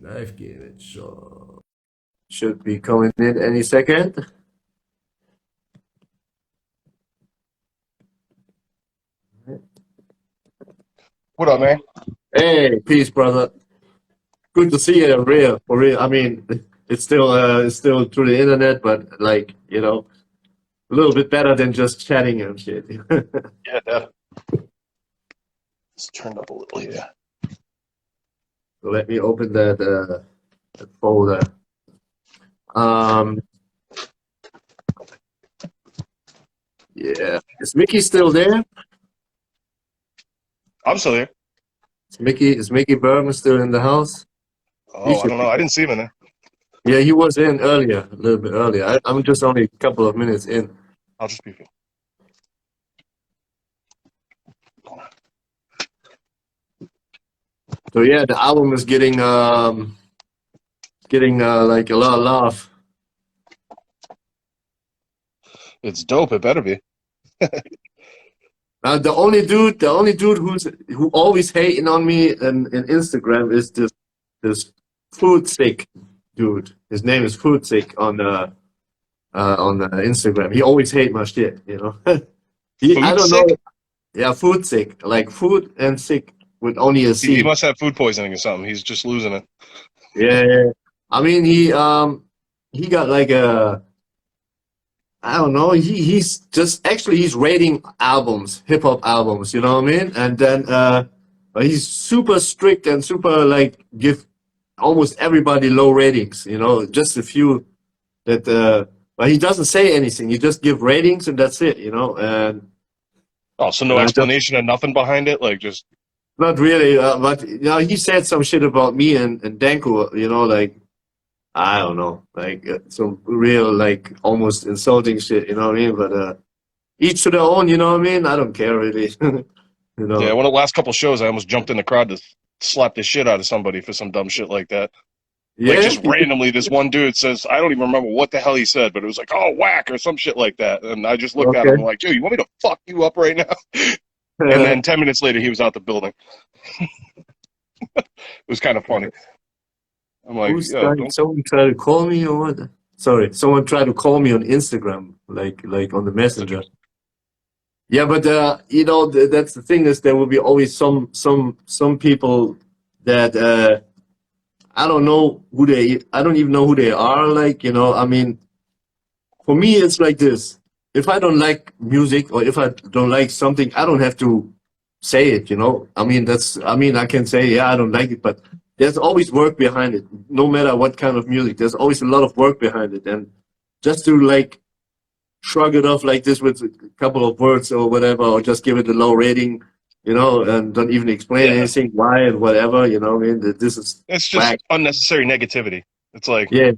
Live game it should be coming in any second. What up, man? Hey, peace, brother. Good to see you, real for real. I mean, it's still through the internet, but like a little bit better than just chatting and shit. Yeah, Dad. It's turned up a little here. So let me open that folder. Yeah, is Mickey still there? I'm still here. Is Mickey Bergman still in the house? Oh, I don't know. I didn't see him in there. Yeah, he was in earlier, a little bit earlier. I'm just only a couple of minutes in. I'll just be here. So yeah, the album is getting like a lot of love. It's dope. It better be. The only dude who always hating on me in Instagram is this food sick dude. His name is Food Sick on Instagram. He always hate my shit, I don't know. Yeah, Food Sick, like food and sick with only a C. He must have food poisoning or something. He's just losing it. Yeah. I mean, he got like I don't know. He's rating albums, hip hop albums. You know what I mean? And then but he's super strict and super like give almost everybody low ratings. Just a few that. But he doesn't say anything. He just give ratings and that's it. And so no explanation and nothing behind it, like just. Not really, but he said some shit about me and Danko. Like. I don't know, like some real, like almost insulting shit, you know what I mean? But each to their own, you know what I mean? I don't care really, Yeah, one of the last couple shows, I almost jumped in the crowd to slap the shit out of somebody for some dumb shit like that. Yeah, like just randomly, this one dude says, I don't even remember what the hell he said, but it was like, oh, whack, or some shit like that. And I just looked at him like, dude, you want me to fuck you up right now? And then 10 minutes later, he was out the building. It was kind of funny. I'm like, someone tried to call me or what? Sorry, someone tried to call me on Instagram, like on the messenger. Yeah, but that's the thing is there will be always some people that I don't even know who they are. Like I mean, for me it's like this. If I don't like music or if I don't like something, I don't have to say it. I mean I can say I don't like it, but there's always work behind it. No matter what kind of music, there's always a lot of work behind it. And just to like shrug it off like this with a couple of words or whatever, or just give it a low rating, and don't even explain anything why and whatever, I mean, it's just unnecessary negativity. It's like, yeah.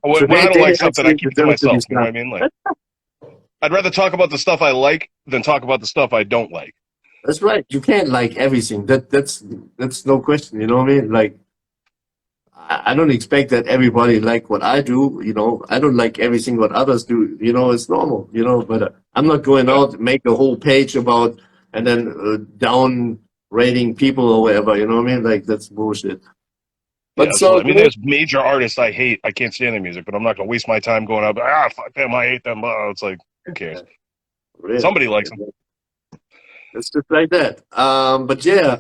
When I don't like something, I keep it to myself. You know what I mean? Like, I'd rather talk about the stuff I like than talk about the stuff I don't like. That's right. You can't like everything. That's no question. You know what I mean? Like, I don't expect that everybody like what I do. I don't like everything what others do. It's normal. But I'm not going out make a whole page about and then down rating people or whatever. You know what I mean? Like that's bullshit. But I mean, there's major artists I hate. I can't stand their music, but I'm not gonna waste my time going out. Fuck them. I hate them. It's like, who cares? Really? Somebody likes them. It's just like that. But yeah,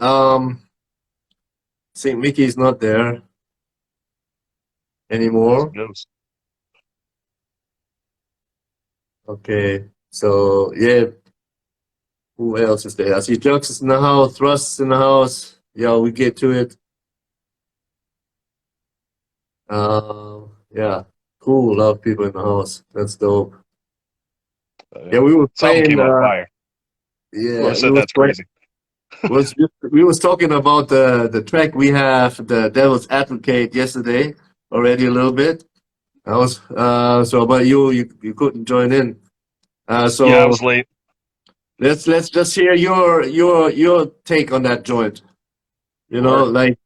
St. Mickey's not there anymore. Okay, so yeah, who else is there? I see Jux is in the house, Thrust is in the house. Yeah, we get to it. Yeah, cool. A lot of people in the house. That's dope. Yeah, we were playing. Came on fire. Yeah, said that's crazy. We was talking about the track we have, the Devil's Advocate, yesterday already a little bit. I was so, but you couldn't join in. So yeah, I was late. Let's just hear your take on that joint. Like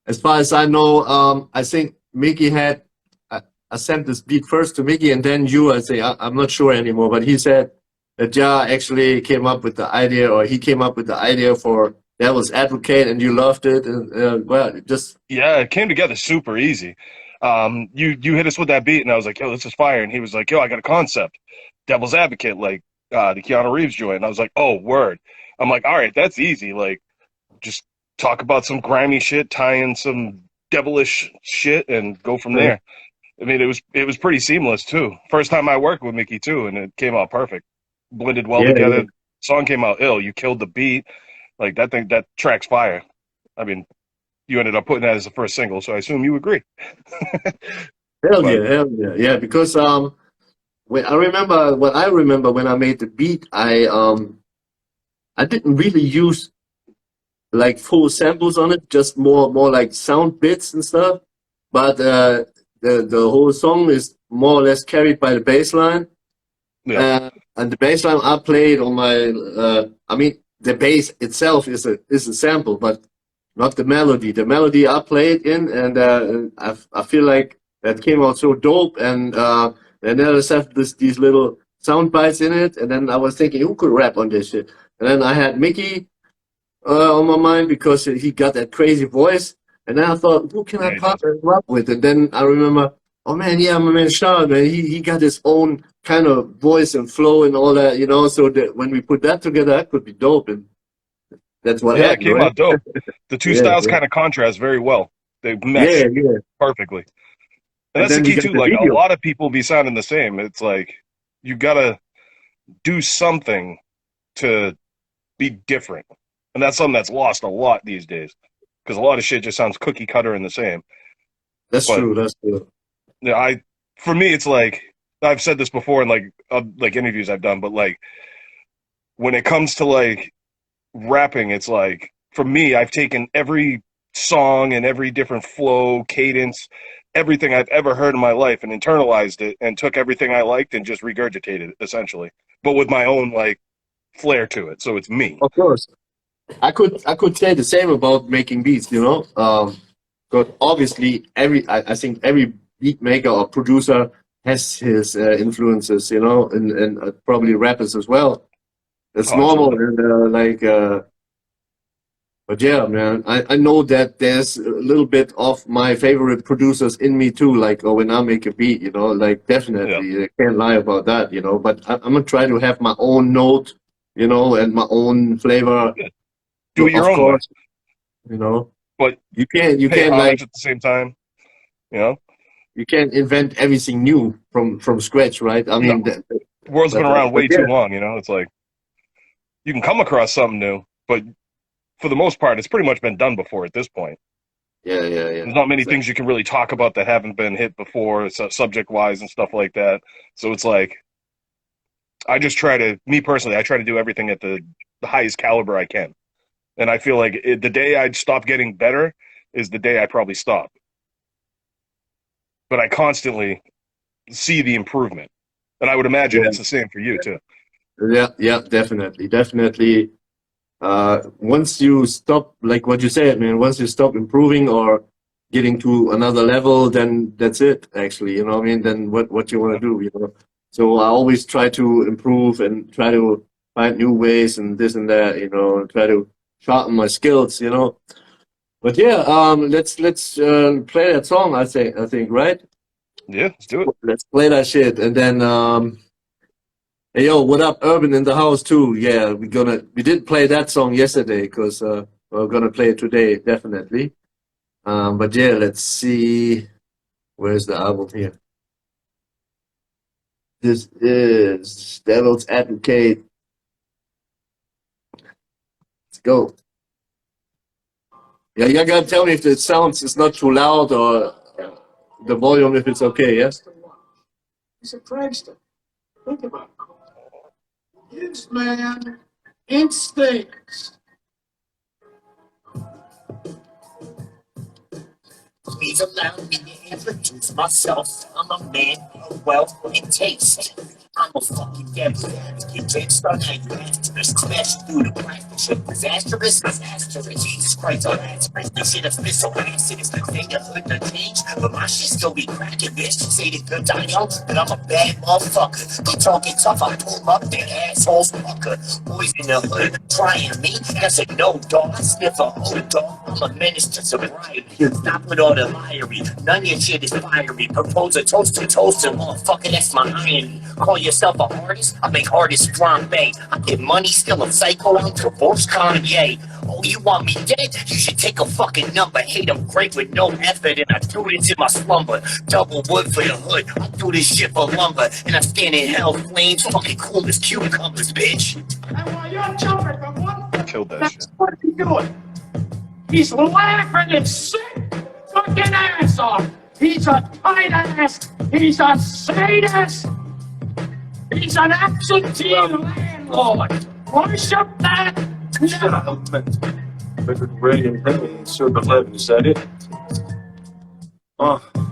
as far as I know, I think Mickey had I sent this beat first to Mickey and then you. I say I'm not sure anymore, but he said that actually came up with the idea, or he came up with the idea for Devil's Advocate, and you loved it, and well, just Yeah, it came together super easy. You hit us with that beat, and I was like, "Yo, this is fire." And he was like, "Yo, I got a concept, Devil's Advocate, like the Keanu Reeves joint." And I was like, "Oh, word." I'm like, "All right, that's easy. Like, just talk about some grimy shit, tie in some devilish shit, and go from there." I mean, it was pretty seamless too. First time I worked with Mickey too, and it came out perfect. Blended well yeah, yeah. together. Song came out ill. You killed the beat. Like that track's fire. I mean, you ended up putting that as the first single, so I assume you agree. Hell But yeah, hell yeah, yeah. Because when I remember when I made the beat, I didn't really use like full samples on it, just more like sound bits and stuff. But the whole song is more or less carried by the bass line. yeah, And the bass line I played on my, I mean, the bass itself is a sample, but not the melody. The melody I played in, and I feel like that came out so dope. And then there's these little sound bites in it, and then I was thinking, who could rap on this shit? And then I had Mickey on my mind because he got that crazy voice. And then I thought, who can I yeah, he does. partner up with? And then I remember, oh man, yeah, my man Sean, man, he got his own kind of voice and flow and all that, you know. So that when we put that together, that could be dope, and that's what Yeah, it happened, came right? out dope. The two Yeah, styles yeah, kind of contrast very well. They yeah, mesh yeah. perfectly, and And that's the then we key got too. the Like a video. lot of people be sounding the same. It's like you gotta do something to be different, and that's something that's lost a lot these days because a lot of shit just sounds cookie cutter and the same. That's But true. That's true. yeah, for me, it's like I've said this before in like interviews I've done, but like when it comes to like rapping, it's like for me, I've taken every song and every different flow, cadence, everything I've ever heard in my life and internalized it and took everything I liked and just regurgitated it essentially, but with my own like flair to it. So it's me. Of course, I could say the same about making beats. You know, but obviously I think every beat maker or producer has his influences. You know, and probably rappers as well. It's Oh, normal, absolutely. and but yeah, man, I know that there's a little bit of my favorite producers in me too. Like, oh, when I make a beat, you know, like Yeah. definitely, I can't lie about that, you know. But I'm gonna try to have my own note, you know, and my own flavor. Yeah. Do it your Of own way, course, you know, but you pay can't like homage at the same time. You know? you can't invent everything new from scratch, right? I No, mean, the world's been around but way too yeah, long. You know, it's like you can come across something new, but for the most part, it's pretty much been done before at this point. yeah, yeah, yeah. There's not many Exactly. things you can really talk about that haven't been hit before, subject wise and stuff like that. So it's like I just try to, me personally, I try to do everything at the highest caliber I can. And I feel like the day I'd stop getting better is the day I probably stop. But I constantly see the improvement, and I would imagine Yeah, it's the same for you too. yeah, yeah, definitely, definitely. Once you stop, like what you said, man, once you stop improving or getting to another level, then that's it, actually, you know what I mean? Then what you want to Yeah. do, you know? So I always try to improve and try to find new ways and this and that, you know, and try to sharpen my skills, you know? But yeah, let's play that song, I think, right? Yeah, let's do it. Let's play that shit. And then, hey, yo, what up, Urban in the house too? Yeah, we did play that song yesterday because we're gonna play it today, definitely. But yeah, let's see. Where's the album here? This is Devil's Advocate. Let's go. Yeah, you gotta tell me if the sounds is not too loud or the volume if it's okay. Yes. He's a prankster. Think about it. His man instincts. Please allow me to introduce myself. I'm a man of wealth and taste. I'm a fucking devil's advocate. James Stark, how you asterisk, smashing through the practice. Disastrous, disastrous. Jesus Christ, I'm asterisk. This shit is so acid. It's the thing that hood to change, but my shit still be cracking, bitch. Say the good I know, but I'm a bad motherfucker. They talking tough, I pull up their assholes fucker. Boys in the hood trying me. I said no, dog. I sniff a whole dog. I'm a menace to sobriety. Stop with all the liary. None of your shit is fiery. Propose a toast to toaster, motherfucker. That's my irony. Call yourself an artist? I make artists flambe. I get money, still a psycho. I'm divorced Kanye. Oh, you want me dead? You should take a fucking number. Hate I'm great with no effort, and I do this in my slumber. Double wood for the hood. I do this shit for lumber, and I stand in hell flames. Fucking cool as cucumbers, bitch. And while you're jumping from one foot, Killed that that's shit. what he's doing. He's laughing his sick fucking ass off. He's a tight ass. He's a sadist. He's an absentee landlord. Worship that. Ready and heavy, circle 11, is that it?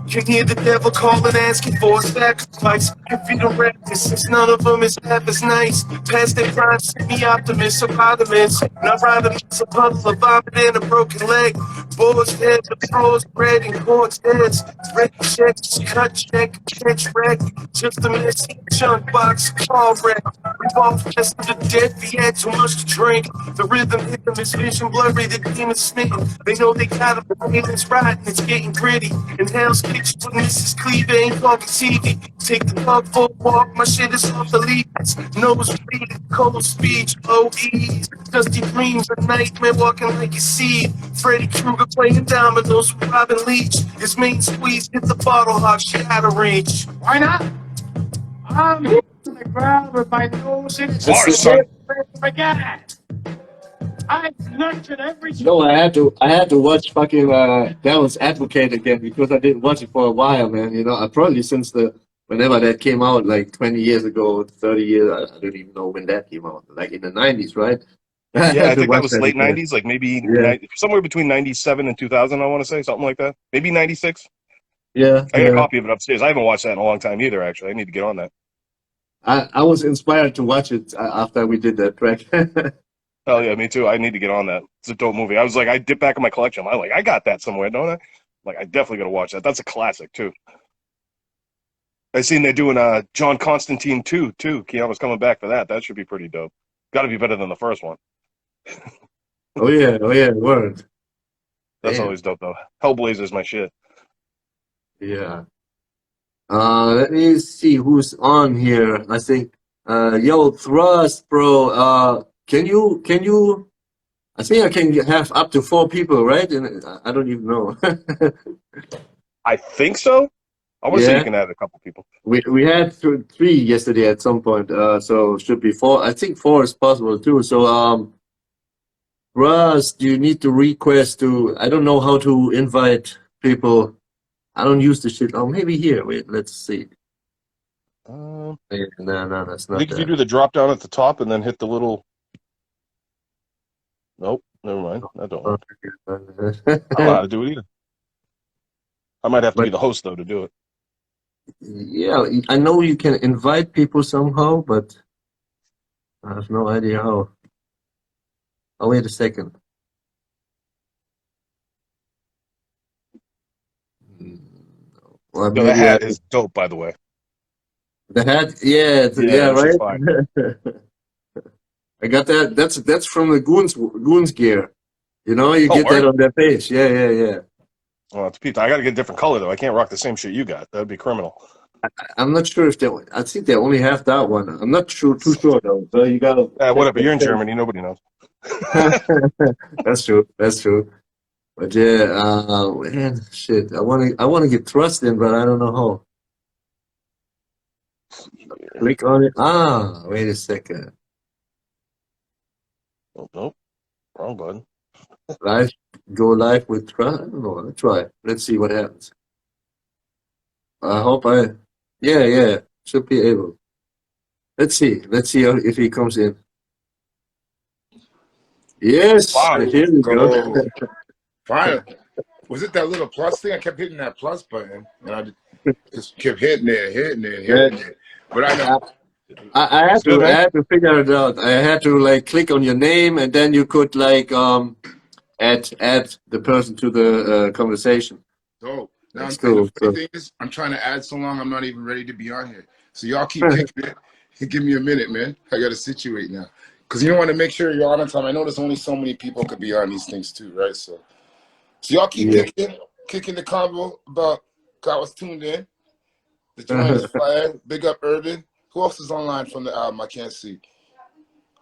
You hear the devil calling, asking for a sacrifice. If you don't practice, since none of them is half as nice. Past their prime, semi-optimist, optimist. Not rather miss a puddle of vomit and a broken leg. Boar's head, the floor's red and cords heads. Red checks, cut check, catch wreck. Just a messy chunk box, car wreck. We both just to death, he had too much to drink. The rhythm hit him, his vision blurry, the demons smitten. They know they got him, the feelings right, and it's getting gritty. In Hell's Kitchen with Mrs. Cleaver ain't talking TV. Take the dog for a walk, my shit is off the leads. Nose bleeding, cold speech, OEs. Dusty dreams, a nightmare walking like a seed. Freddy Krueger playing dominoes with Robin Leach. His main squeeze hit the bottle hog, she out of reach. Why not? I'm hitting the ground with my nose in its Bars, son. Forget it. I've nurtured every. No, I had to watch fucking Devil's Advocate again because I didn't watch it for a while, man. You know, I probably since whenever that came out, like 20 years ago, 30 years, I don't even know when that came out, like in the 90s, right? Yeah, I think that was late again. 90s, like maybe Yeah. somewhere between 97 and 2000, I want to say, something like that. Maybe 96. Yeah, I got a copy of it upstairs. I haven't watched that in a long time either, actually. I need to get on that. I was inspired to watch it after we did that track. Hell yeah, me too. I need to get on that. It's a dope movie. I was like, I dipped back in my collection. I'm like, I got that somewhere, don't I? Like, I definitely got to watch that. That's a classic, too. I seen they're doing John Constantine 2, too. Keanu's coming back for that. That should be pretty dope. Got to be better than the first one. Oh yeah, word. That's Damn. always dope, though. Hellblazer's my shit. Yeah. Let me see who's on here. I think, yo, Thrust, bro. Can you? I think I can have up to 4 people, right? And I don't even know. I think so. I want to say Yeah. you can add a couple people. We had 3 yesterday at some point, so should be 4. I think 4 is possible too. So Thrust, you need to request to. I don't know how to invite people. I don't use the shit. Oh, maybe here. Wait, let's see. No, that's I not think if you that. do the drop down at the top and then hit the little. Nope, never mind. That don't work. I don't know how to do it either. I might have to be the host, though, to do it. Yeah, I know you can invite people somehow, but I have no idea how. Oh, wait a second. Well, No, the maybe hat is dope, by the way. the hat, yeah, Yeah, that shit's right. I got that. That's from the goons gear. You know, you get that word? on their page. Yeah. Oh, it's Pete. I got to get a different color, though. I can't rock the same shit you got. That'd be criminal. I'm not sure if they. I think they only have that one. I'm not too sure though. So you gotta. Whatever. You're in Germany. Nobody knows. That's true. But yeah, man, shit. I wanna get Thrust in, but I don't know how. Click on it. Wait a second. Oh, nope. Wrong button. Go live with Thrust. I don't know. Let's try. Let's see what happens. I hope yeah, should be able. Let's see if he comes in. Yes, Fine. here we go. Fine. Was it that little plus thing? I kept hitting that plus button, and I just kept hitting it. But I know I had Good, to I man. had to figure it out. I had to like click on your name, and then you could like add the person to the conversation. Dope. Now, That's and the cool. funny So thing is, I'm trying to add so long, I'm not even ready to be on here. So y'all keep kicking it. Give me a minute, man. I got to situate now. Because you want to make sure you're on time. I know there's only so many people could be on these things too, right? So y'all keep yeah. kicking the combo about, I was tuned in. The joint is fire. Big up Urban. Who else is online from the album? I can't see.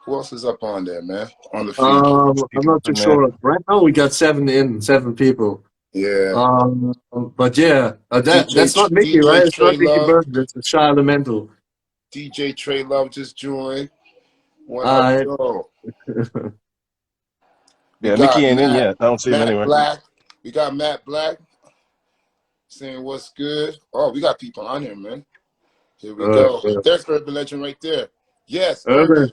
Who else is up on there, man? On the feed. I'm not too In there. sure. Right now we got 7 people. Yeah. But yeah, that's not Mickey, right? DJ It's not Trey Mickey Love. Burton. It's Charles Elemental. DJ Trey Love just joined. What up, Alright. Joe? We Yeah, got Mickey ain't in yet. I don't see him Matt anywhere. Black. We got Matt Black saying what's good. Oh, we got people on here, man. Here we go. There's Urban Legend right there. Yes, Urban.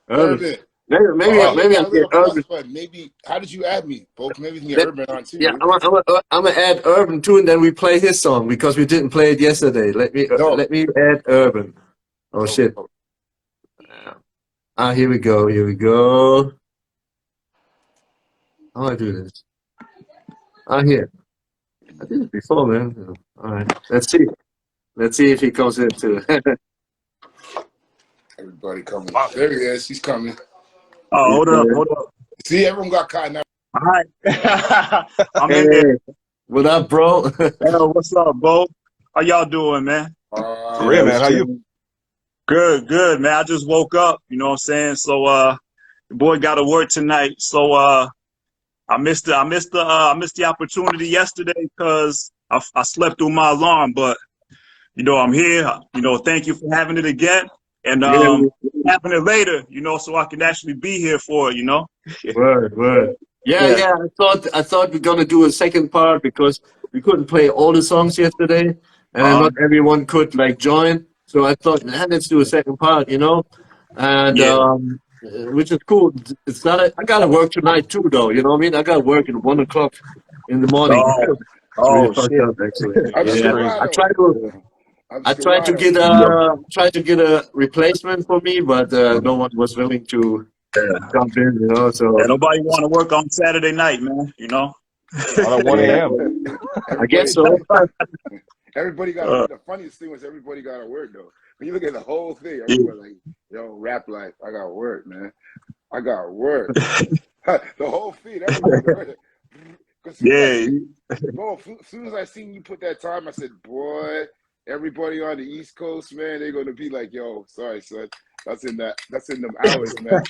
Urban. Maybe Oh, hit maybe I that get little plus Urban. button. Maybe, how did you add me? Both, maybe we can get Let, Urban on too. yeah, I'm gonna add Urban too, and then we play his song because we didn't play it yesterday. Let Dope. me add Urban. Oh Dope, shit. dope. Here we go. Here we go. How do I do this? Here. I did it before, man. All right. Let's see. Let's see if he comes in too. Everybody coming. There he is. He's coming. Oh, hold up, hold up. See, everyone got caught now. All right. I'm Hey, in there. what up, bro? Yo, what's up, Bo? How y'all doing, man? Great, man. How you? Good, good, man. I just woke up, you know what I'm saying? So the boy got to work tonight. So I missed the opportunity yesterday because I slept through my alarm, but you know, I'm here. You know, thank you for having it again. And Yeah, having it later, you know, so I can actually be here for it, you know? word. Yeah, Yeah. yeah. I thought we're gonna do a second part because we couldn't play all the songs yesterday, and not everyone could like join. So I thought, man, let's do a second part, you know, and Yeah. which is cool. It's not. I gotta work tonight too, though. You know what I mean? I gotta work at 1 o'clock in the morning. Oh, Really oh fucked shit. up, actually. I'm Yeah, Scarado. I'm I tried to Scarado. get a replacement for me, but no one was willing to jump in, you know. Yeah, So nobody want to work on Saturday night, man, you know? Not at 1 yeah, a.m. I guess Everybody, so. everybody got to work. The funniest thing was everybody got to work, though. When you look at the whole thing, Yeah. everybody like, yo, rap life, I got work, man. I got work. The whole feed, everybody got work. Because Yeah. as soon as I seen you put that time, I said, boy, everybody on the East Coast, man, they're gonna be like, yo, sorry, son. That's in them hours, man.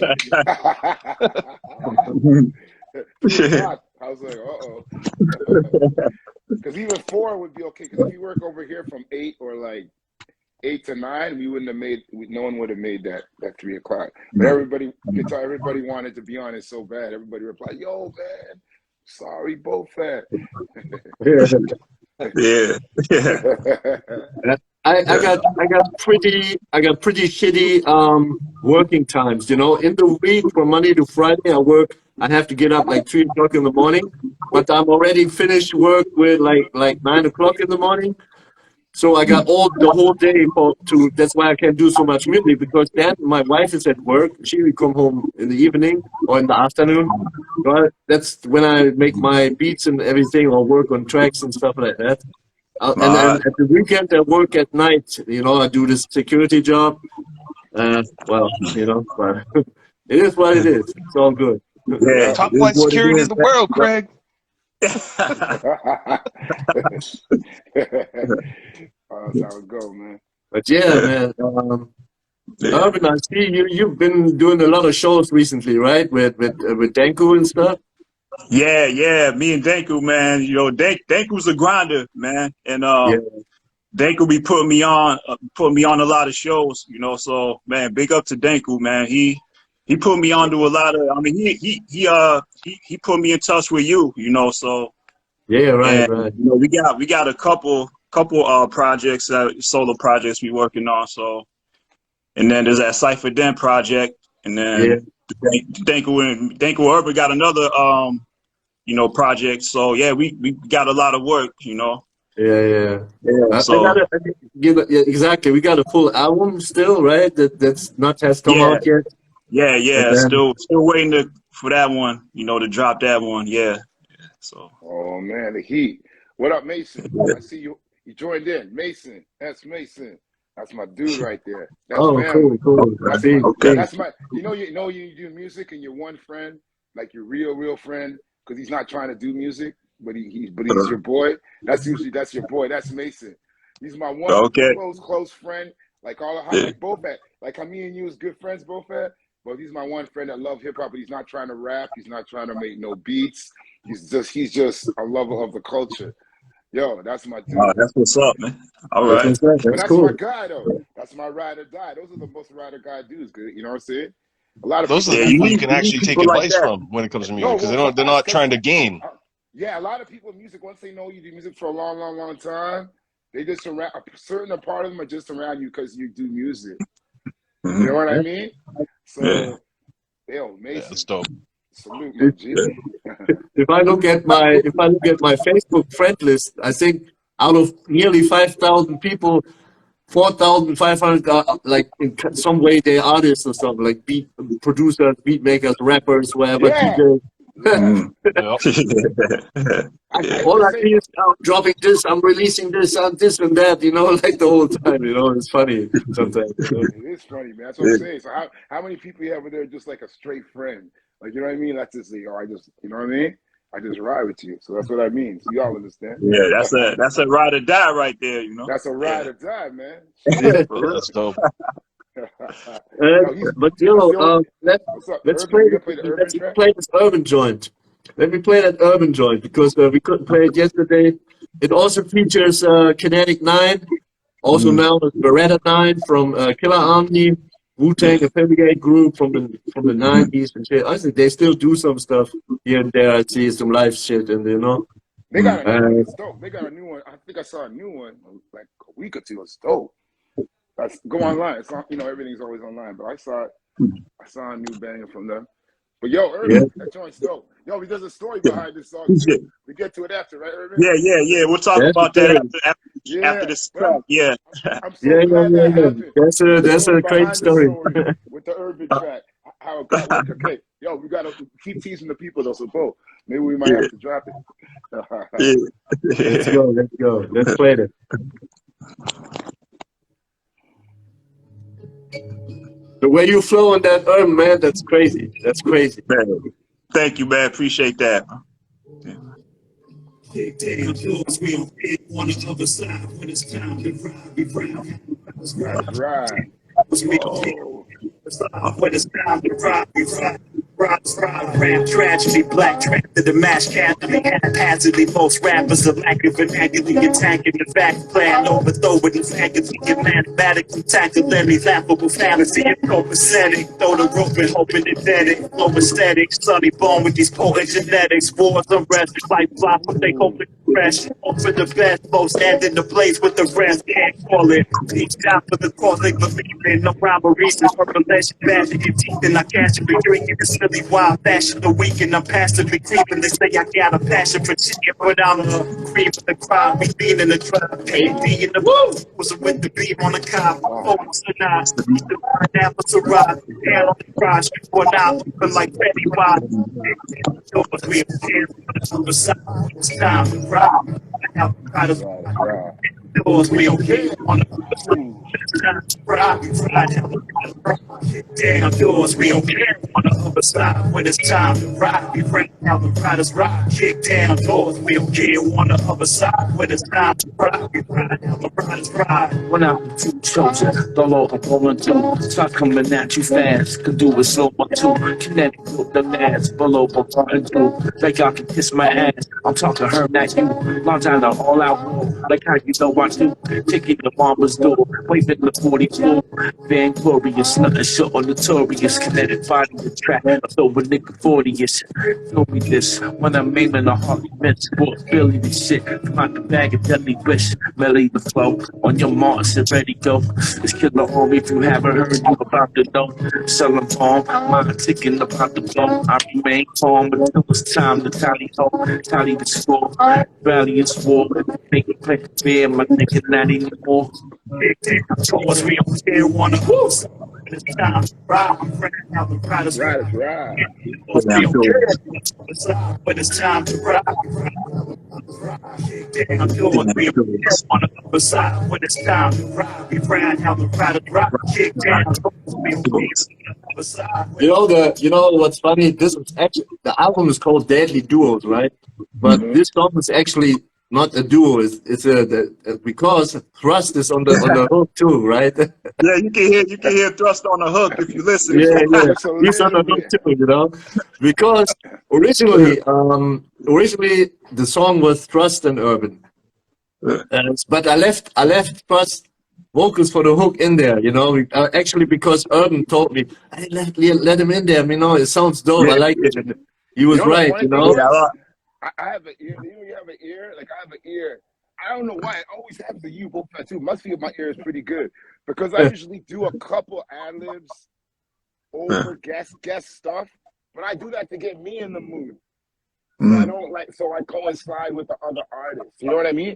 3 o'clock. I was like, uh-oh. Because even 4 would be okay. Because if you work over here from 8 or like 8 to 9, no one would have made that 3 o'clock. But everybody, you could tell everybody wanted to be on it so bad. Everybody replied, yo, man, sorry, BoFaat. Yeah. I got pretty shitty working times, you know. In the week from Monday to Friday I have to get up like 3 o'clock in the morning, but I'm already finished work with like 9 o'clock in the morning. So I got the whole day that's why I can do so much music, because then my wife is at work. She will come home in the evening or in the afternoon. So that's when I make my beats and everything, or work on tracks and stuff like that. And then at the weekend I work at night. You know, I do this security job. Well, you know, but it is what it is. It's all good. Yeah. Top It is flight what it security is, in the world, Craig. That's how it go, man. But yeah, man. Urban, I see you've been doing a lot of shows recently, right? With Danku and stuff. Yeah. Me and Danku, man. You know, Danku's a grinder, man. And Yeah. Danku be putting me on a lot of shows, you know. So man, big up to Danku, man. He put me on to a lot of. I mean, he put me in touch with you, you know. So Yeah, right. you know, we got a couple projects, solo projects we working on. So, and then there's that Cypher Den project, and Yeah. then Danku Urban got another you know, project. So yeah, we got a lot of work, you know. Yeah. So Exactly. We got a full album still, right? That's not has come out yet. Yeah. Still waiting for that one. You know, to drop that one. Yeah. So. Oh man, the heat. What up, Mason? I see you. You joined in, Mason. That's Mason. That's my dude right there. That's family. Cool. That's my. You know you do music and your one friend, like your real friend, because he's not trying to do music, but he's your boy. That's your boy. That's Mason. He's my one close friend. Like like BoFaat. Like how me and you is good friends, BoFaat. But he's my one friend that love hip hop, but he's not trying to rap. He's not trying to make no beats. He's just a lover of the culture. Yo, that's my dude. That's what's up, man. All right. That's cool. my guy, though. That's my ride or die. Those are the most ride or die dudes. Good, you know what I'm saying? A lot of those are the people you can actually take advice from when it comes to music, because they're not trying to gain. Yeah, a lot of people in music, once they know you do music for a long time, they just surround a certain part of them are just around you because you do music. You know what I mean? So, yo, Mason. That's dope. Salute, my G. If I look at my Facebook friend list, I think out of nearly 5,000 people, 4,500 are like in some way they're artists or something, like beat producers, beat makers, rappers, whatever. Yeah. All I see is I'm dropping this, I'm releasing this, this and that, you know, like the whole time, you know. It's funny sometimes. You know? It is funny, man. That's what I'm saying. So how many people you have over there just like a straight friend? Like, you know what I mean? That's just, you know what I mean? I just ride with you. So that's what I mean. So y'all understand. Yeah, that's a ride or die right there, you know? That's a ride or die, man. That's dope. But let's play this urban joint. Let me play that urban joint because we couldn't play it yesterday. It also features Kinetic 9, also known as Beretta 9 from Killer Army, Wu-Tang Affiliate group from the 90s and shit. I think they still do some stuff here and there. I see some live shit and you know. They got a new one. It's dope. They got a new one. I think I saw a new one like a week or two. It's dope. Go online. It's on, you know, everything's always online. But I saw a new banger from them. But yo, Urban, that joint's dope. Yo, there's a story behind this song too. We get to it after, right, Urban? Yeah. We'll talk about that after this. Yeah. I'm so glad that happened. That's a great story. With the Urban track. How it got like, okay, yo, we gotta keep teasing the people though, so both. Maybe we might have to drop it. Let's go. Let's play it. The way you flow on that urban, man, that's crazy. That's crazy. Man. Thank you, man. Appreciate that. That's right. When it's time to rap tragedy, black trapped in the mash casually, haphazardly. Most rappers are lacking vernacularly, attacking the fact plan, overthrowing the faculty, get mathematically tackled, any laughable fantasy, and copacetic. Throw the rope and hoping it's dead, flow aesthetic, sunny born with these potent genetics, wars unrest, like flop, but they hope it's fresh. Hope for the best, most end in the place with the rest, can't call it. Peace down for the cause they believe in, no rhyme or reason for relation, bashing your teeth, and I catch it, but drinking this really wild fashion. The weekend I'm passively creeping. They say I got a passion for chicken, but I'm a creep in the crowd. We being in the trap, AB in the booth. Was with the beat on the cop. Focus or not, the apples to rock. Down on the garage, before now, looking like Betty Bob. We it's time to rock. Doors we okay on the damn doors we okay on the other side when it's time to rock. We bring out the riders rock. Kick down doors we okay on the other side when it's time to rock. We bring out the riders rock. When I'm too chosen, the Lord I'm going to start coming at you fast. Could do it slow one too. Kinetic with the mask below and do like I can kiss my ass. I'm talking her, not you. Long time to all out. Like how you know I do. Taking the mama's door, waving the 44. Vainglorious, nothing short on notorious. Kinetic body attract, I throw a nigga 40ish. Know me this, when I'm aiming a Harley Benz, sports Billy the shit. Find the bag of deadly wish, melody the flow. On your marks and ready go. It's killer homie, if you haven't heard, you about to know. Sell them home, mine ticking about the blow. I remain calm until it's time to tally ho, tally the score. Valiant war, make it play fair, my nigga not anymore. Towards me, I'm here, wanna move. It's time to ride, I'm ready now, the ride is Right, it's right. towards me, I'm here. But it's time to ride. I'm doing me, I'm here, wanna go beside. When it's time to ride, we ride now, the ride is right. Kick down, You know what's funny? This is actually the album is called Deadly Duos, right? But this song is actually not a duo. It's because Thrust is on the hook too, right? Yeah, you can hear Thrust on the hook if you listen. Yeah, Just a he's on the little hook bit. too, you know, because originally the song was Thrust and Urban, but I left Thrust vocals for the hook in there, you know, actually because Urban told me, hey, let him in there, you know, it sounds dope, I like it. And he was right, you know. I have an ear. You know, you have an ear. Like I have an ear. I don't know why it always happens to you, BoFaat too. Must feel my ear is pretty good because I usually do a couple ad libs over guest stuff, but I do that to get me in the mood. So I don't like. So I coincide with the other artists. You know what I mean?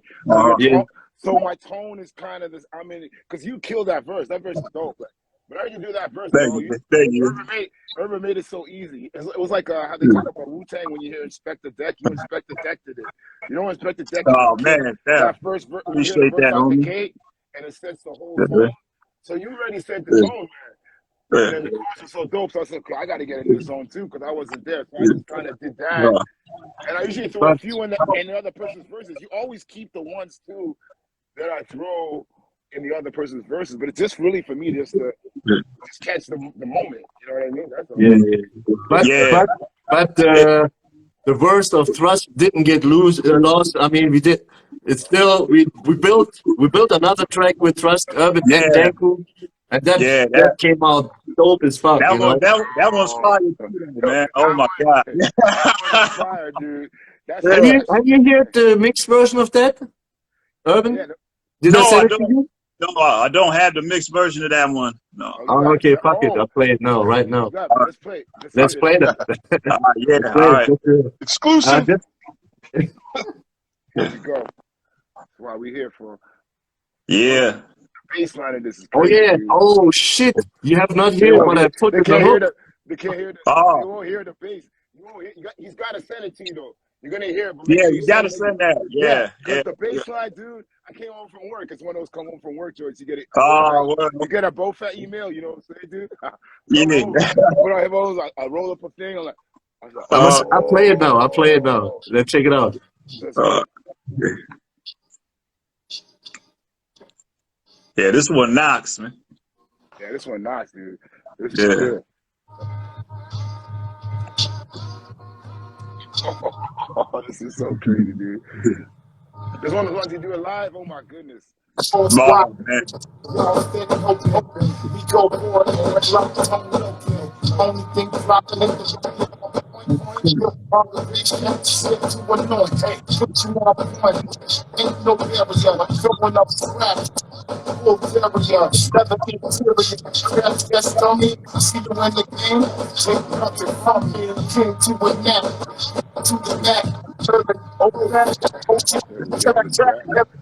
So my tone is kind of this. I mean, because you killed that verse. That verse is dope. But how you do that verse, bro? Urban made it so easy. It was like how they talk about Wu-Tang when you hear Inspect the Deck. You Inspect the Deck to this. You don't Inspect the Deck. Oh man, that first verse, appreciate that, out the homie. gate, and it sets the whole tone. So you already set the tone, man. And then the chorus is so dope. So I said, okay, I got to get in this zone too because I wasn't there. So I just kind of did that. And I usually throw a few in the other person's verses. You always keep the ones too that I throw in the other person's verses, but it's just really for me just to just catch the moment. You know what I mean? That's all. But the verse of Thrust didn't get lost. I mean, we did. It's still we built another track with Thrust, Urban, and Danku, and that came out dope as fuck. That you know? that was fire too, man. Oh my god. That was fire, dude. Have you heard the mixed version of that, Urban? Yeah, Did I send it to you? No, I don't have the mixed version of that one. No. Oh, okay, fuck it. I'll play it now, right now. Let's play. Let's play that. Yeah, all right. Exclusive. There you go. That's why we're here for. Yeah. The bass line of this is crazy. Oh yeah. Dude. Oh shit. You have not heard what I put in the hook? They can't hear the. They won't hear the bass. You won't hear, he's got to send it to you though. You're gonna hear it. Yeah, you gotta send that. Yeah. The bass line, dude. I came home from work. It's one of those come home from work joints. You get it. You get a BoFaat email. You know what I'm saying, dude? I roll up a thing. I'm like, I'll play it now. Let's check it out. Yeah, this one knocks, man. Yeah, this one knocks, dude. This is good. Oh, this is so crazy, dude. This one of the ones you do it live. Oh my goodness. Wow, man. We go for it. Only thing dropping in the ain't no barrier. I'm filling up the rap. Full area. Never be serious. Crash guest on me. See you in the game. Take nothing from me. Came to a nap. To the back. Over that.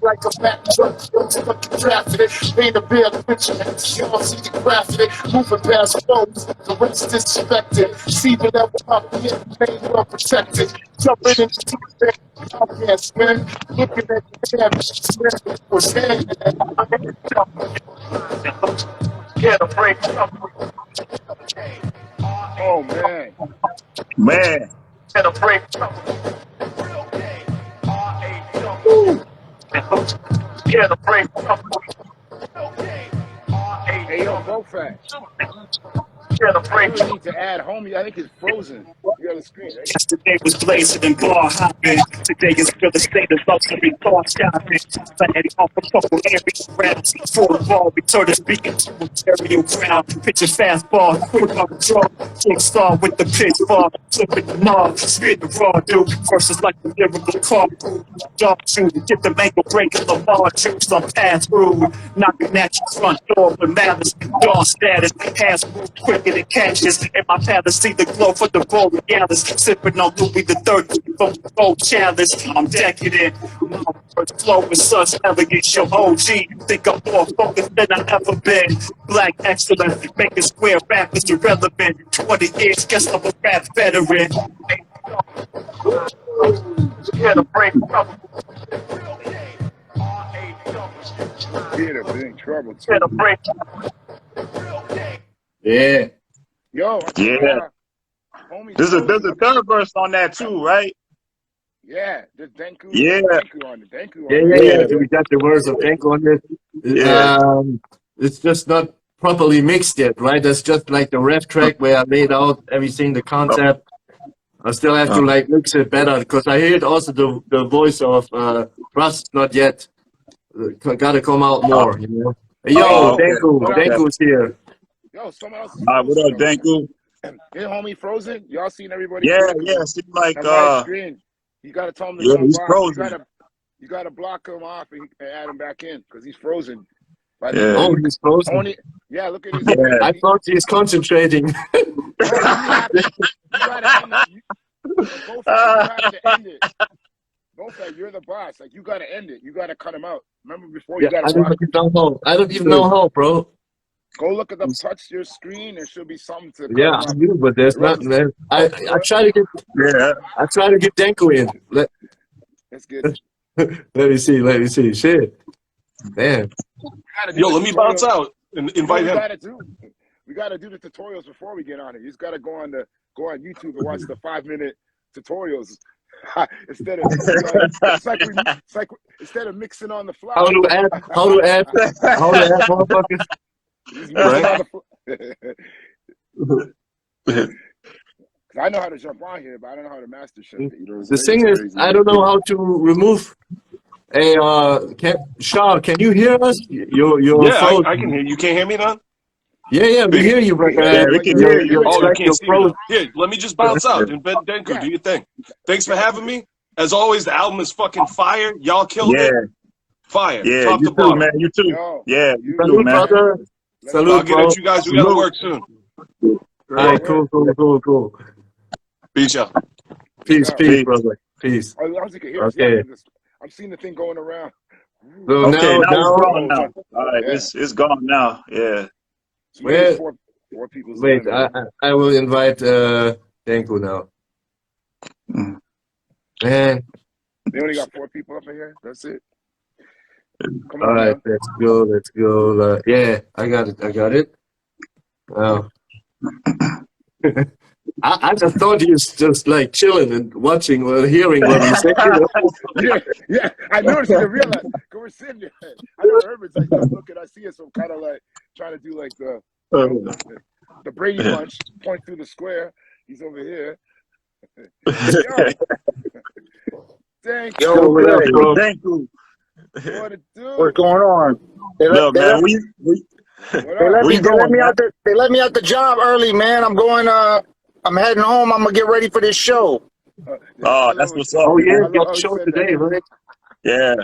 Like a back truck. Take up the traffic. Paint a bare picture. Y'all see the graphic. Moving past roads. The rest disrespected. See whatever up here. Pain well protected. Jumping into the I can't swim. Looking at the damage. Swim was head. Get a break. Oh man. Man. Get a break. Get a break. Hey, yo, BoFaat. I really need to add homie. I think it's frozen. You got the screen, right? Yesterday was blazing and bar hopping. Today is still the state of luxury car shopping. Planning off a couple areas around. For the ball, we turn the speaking to a stereo crowd. Pitch a fastball, quick on the draw. King star with the pitch ball. Flipping the knob, spin the raw dude. Versus like the lyrical car. Dog shoot, get the mango break of the ball. Juice on pass through. Knocking at your front door with malice. Dawn status. Hands move quicker than catches. And my palace see the glow for the roll of gallons. Sipping on Louis the Third from the gold chalice. I'm decadent. My words flow with such elegance. Your OG, think I'm more focused than I've ever been. Black excellence, making square rappers irrelevant. 20 years, guess I'm a rap veteran. Get a break. Be in big trouble too. Get a break. Yeah. Yo, Yeah. homie. There's a third verse on that too, right? Yeah, there's Denku. Yeah. Denku on it. Denku on Yeah. it. We got the words of Denko on it. Yeah. It's just not properly mixed yet, right? That's just like the ref track where I laid out everything, the concept. I still have to like mix it better because I heard also the voice of Russ not yet. Gotta come out more, you know. Hey, yo, okay. Denku's here. Yo, someone else is All right, what up, Denku? Hey, homie, frozen. Y'all seen everybody? Yeah, seems like That white screen. You gotta tell him to come he's back. frozen. You gotta block him off and add him back in because he's frozen. Yeah. Oh, he's frozen. Yeah, look at his. Yeah. I thought he's concentrating. You gotta end it. You have to end it. BoFaat, you're the boss. Like you gotta end it. You gotta cut him out. Remember before you I gotta don't block. even know how. I don't even know how, bro. Go look at the touch your screen. There should be something to. Yeah, I do, but there's not. Man. I try to get. Yeah. I try to get Denko in. That's good. Let me see. Shit. Man. Yo, let me bounce out and invite him. We gotta do the tutorials before we get on it. You just gotta go on YouTube and watch the 5-minute tutorials. Instead of instead of mixing on the fly. How to add motherfuckers. I know how to jump on here, but I don't know how to master shit. You know, The thing is, I don't know how to remove. Hey, Shaw, can you hear us? Yeah, I can hear you. You can't hear me now? Yeah, we hear you, but we can hear you. Oh, you can't see me. Here, let me just bounce out. And Denku, do your thing. Thanks for having me. As always, the album is fucking fire. Y'all killed it. Fire. Yeah, Top you to too, bottom. man. You too. Yo, Yeah, you too, Salute, man. brother. Salute, I'll get bro. at you guys. We gotta work soon. All right, cool. Peace out. Peace, brother. Peace. I was like, here, Okay. I'm seeing the thing going around. So Okay, now now, it's gone now. All right, Yeah. it's gone now. Yeah. So Where- four people. wait, I will invite Denko now. Mm. Man, They only got 4 people up in here. That's it. Come all on, right, man. let's go. Yeah, I got it. Wow. I just thought he was just like chilling and watching or hearing what he said. Yeah. I noticed. I realized. We're sitting there. I know Herbert's like just looking. I see it, so I'm kind of like trying to do like the Brady Bunch, point through the square. He's over here. Thank you. Yo, what up, bro? Thank you. What it do? What's going on? They Look, man, they let me out the job early, man. I'm going. I'm heading home. I'm gonna get ready for this show. Oh, that's what's up. Oh yeah, I love got how he show said today, that. right? Yeah.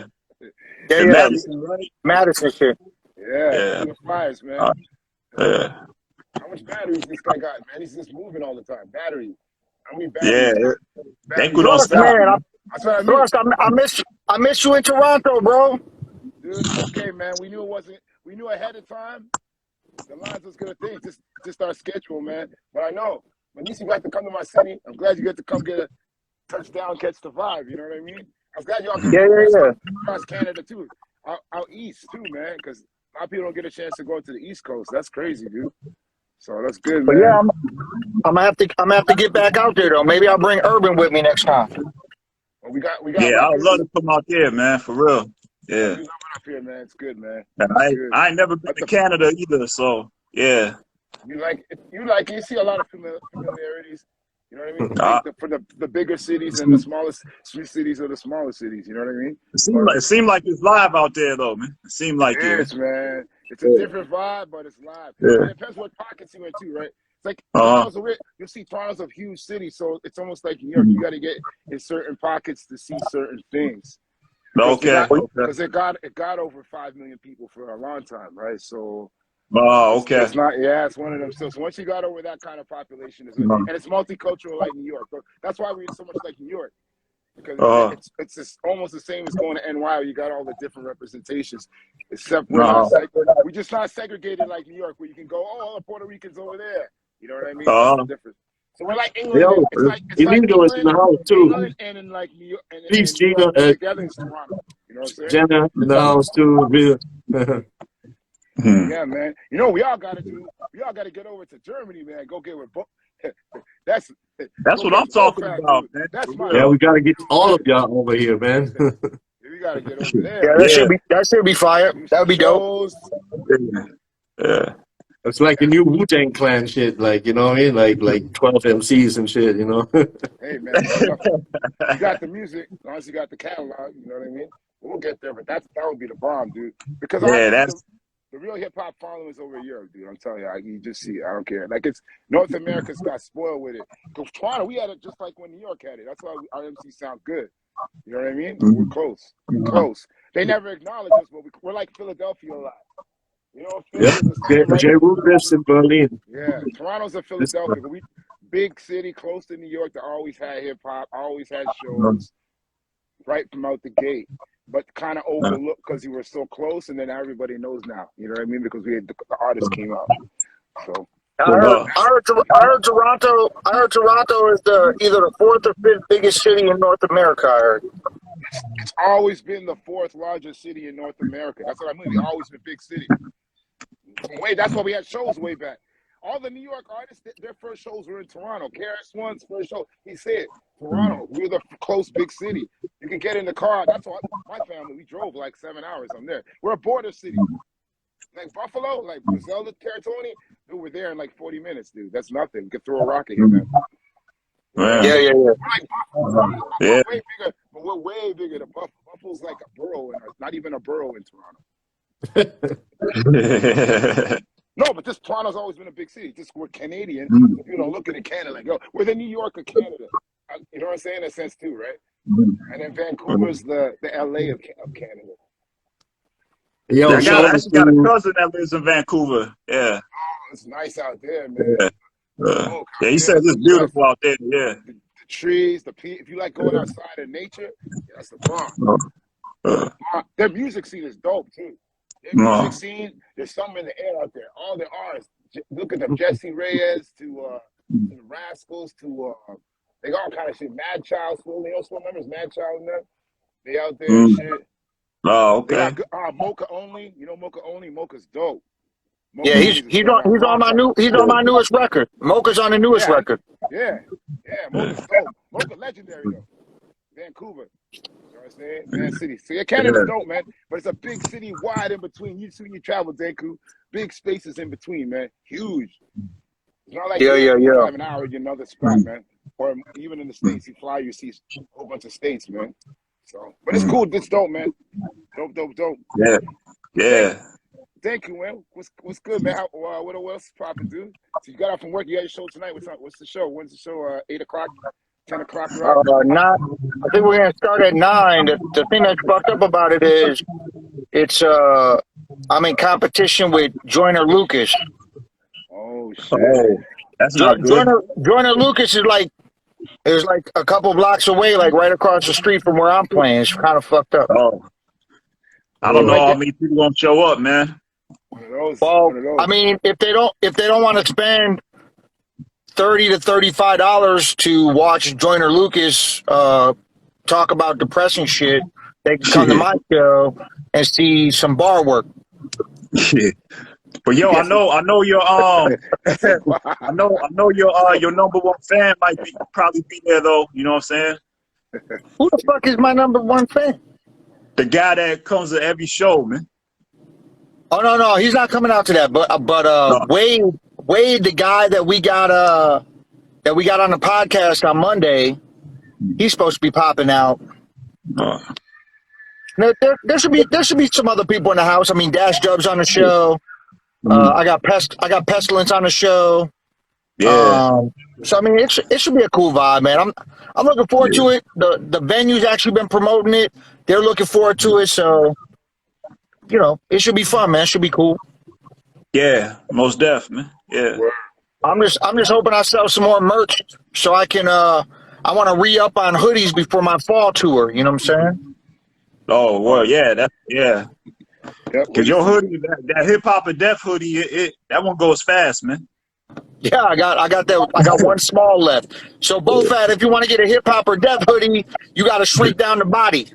Yeah, In yeah. Madison, right? Madison shit. Yeah. The fires, man. Yeah. How much batteries this guy got, man? He's just moving all the time. Battery. How many batteries? Yeah. Batteries. Denku don't Plus, stop. man, That's what I mean. I miss you in Toronto, bro. Dude, it's okay, man. We knew it wasn't. We knew ahead of time. The lines was gonna think. Just our schedule, man. But I know. At least you got to come to my city. I'm glad you get to come get a touchdown, catch the vibe. You know what I mean? I'm glad y'all can Yeah. across Canada too, out east too, man. Because a lot of people don't get a chance to go to the East Coast. That's crazy, dude. So that's good, But man. yeah, I'm gonna have to get back out there though. Maybe I'll bring Urban with me next time. Well, we got. Yeah, I would love to come out there, man, for real. Yeah. We love it up here, man. It's good, man. And I ain't never been to Canada either, so yeah. You see a lot of familiarities. You know what I mean? Like for the bigger cities and the smallest cities or the smaller cities. You know what I mean? It seemed like it's live out there, though, man. It seemed like it is, man. It's a different vibe, but it's live. Yeah. It depends what pockets you into, right? It's like you'll see Toronto's a huge city, so it's almost like New York. You got to get in certain pockets to see certain things. Okay. Because it got over 5 million people for a long time, right? So. Okay. It's not. Yeah, it's one of them. So once you got over that kind of population, and it's multicultural like New York. That's why we're so much like New York, because it's just almost the same as going to NY. You got all the different representations, except we're just not segregated like New York, where you can go, all the Puerto Ricans over there. You know what I mean? That's the difference. So we're like England. It's like England in the house too. England and in like New York, and Gina, together is Toronto. You know what I'm saying? Jenna in the house too. Yeah, man. You know, we all got to get over to Germany, man. Go get with that's what I'm talking about, man. That's we got to get all of y'all over here, man. We got to get over there. Yeah, that should be fire. That would be dope. Yeah. It's like a new Wu-Tang Clan shit, like, you know what I mean? Like 12 MCs and shit, you know? Hey, man. You got the music, as long as you got the catalog, you know what I mean? We'll get there, but that would be the bomb, dude. Because the real hip-hop following is over Europe, dude. I'm telling you, you just see it. I don't care. Like, it's North America's got spoiled with it. Because Toronto, we had it just like when New York had it. That's why our MC sound good. You know what I mean? We're close. We're close. They never acknowledge us, but we're like Philadelphia a lot. You know, J. Rufus in Berlin. Yeah, Toronto's a Philadelphia. But big city, close to New York, that always had hip-hop, always had shows right from out the gate. But kind of overlooked because you were so close, and then everybody knows now. You know what I mean? Because we had the artists came out. So I heard Toronto. I heard Toronto is either the 4th or 5th biggest city in North America. I heard. It's always been the 4th largest city in North America. That's what I mean. It's always been a big city. That's why we had shows way back. All the New York artists, their first shows were in Toronto. KRS-One's first show, he said, Toronto, we're the close big city. You can get in the car. That's why my family, we drove like 7 hours. I'm there. We're a border city. Like Buffalo, like Griselda territory, dude, we're there in like 40 minutes, dude. That's nothing. You can throw a rocket here, man. Yeah. We're like Buffalo. We're way bigger, but we're way bigger than Buffalo. Buffalo's like a borough, not even a borough in Toronto. No, but Toronto's always been a big city. We're Canadian. You know, looking at Canada like, yo, we're the New York of Canada. You know what I'm saying? In a sense too, right? And then Vancouver's the LA of Canada. Yo, I got a cousin that lives in Vancouver. Yeah. Oh, it's nice out there, man. Yeah, he says it's beautiful out there. Yeah. The trees, if you like going outside in nature, that's the bomb. Their music scene is dope too. Their music scene, there's something in the air out there. All there are is, look at them, Jesse Reyes to the Rascals to they got all kind of shit. Mad Child, you know, still members, Mad Child and them. They out there and shit. Oh, okay. Mocha Only, you know Mocha Only. Mocha's dope. Mocha he's on my newest record. Mocha's on the newest record. Yeah, Mocha's dope. Mocha legendary though. Vancouver. You know what I'm saying? Man City. So Canada's dope, man. But it's a big city wide in between. You travel, Danku. Big spaces in between, man. Huge. It's not like you have an hour in another spot, man. Or even in the States, you fly, you see a whole bunch of states, man. So, but it's cool. It's dope, man. Dope. Yeah. Thank you, man. What's good, man? What else is popping, dude? So you got out from work. You got your show tonight. What's the show? When's the show? 8 o'clock? 10 o'clock? 9. I think we're gonna start at 9. The thing that's fucked up about it is, I'm in competition with Joyner Lucas. Oh shit. Oh, that's not good. Joyner Lucas is like a couple blocks away, like right across the street from where I'm playing. It's kind of fucked up. Oh, I don't know how many people gonna show up, man. One of those. I mean, if they don't want to spend $30 to $35 to watch Joyner Lucas talk about depressing shit, they can come to my show and see some bar work. But yo, I know your I know your number one fan probably be there though. You know what I'm saying? Who the fuck is my number one fan? The guy that comes to every show, man. Oh no, he's not coming out to that. But Wade, the guy that we got on the podcast on Monday, he's supposed to be popping out. There should be some other people in the house. I mean, Dash Dub's on the show. I got Pestilence on the show. Yeah. So I mean, it should be a cool vibe, man. I'm looking forward to it. The venue's actually been promoting it. They're looking forward to it. So it should be fun, man. It should be cool. Yeah, most def, man. Yeah. I'm just hoping I sell some more merch so I can I want to re-up on hoodies before my fall tour. You know what I'm saying? Oh well, yeah, Cause your hoodie, that hip hop and death hoodie, that one goes fast, man. Yeah, I got one small left. So BoFaat, if you want to get a hip hop or death hoodie, you got to shrink down the body.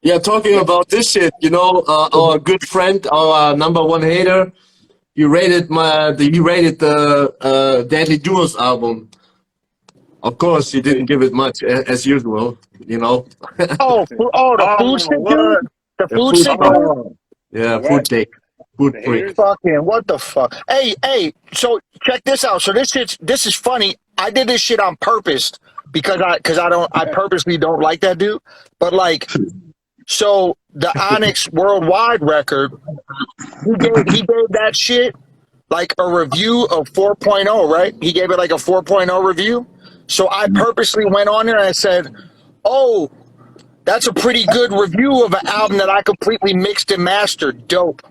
Yeah, talking about this shit, our good friend, our #1 hater, you rated the Deadly Duos album. Of course, you didn't give it much, as usual, Oh, the food stick dude? The food stick dude? Yeah, food take. Food freak. Fucking what the fuck? Hey, so check this out. So this is funny. I did this shit on purpose because I purposely don't like that dude. But like, so the Onyx Worldwide record, he gave that shit like a review of 4.0, right? He gave it like a 4.0 review. So I purposely went on there and I said, oh, that's a pretty good review of an album that I completely mixed and mastered. Dope.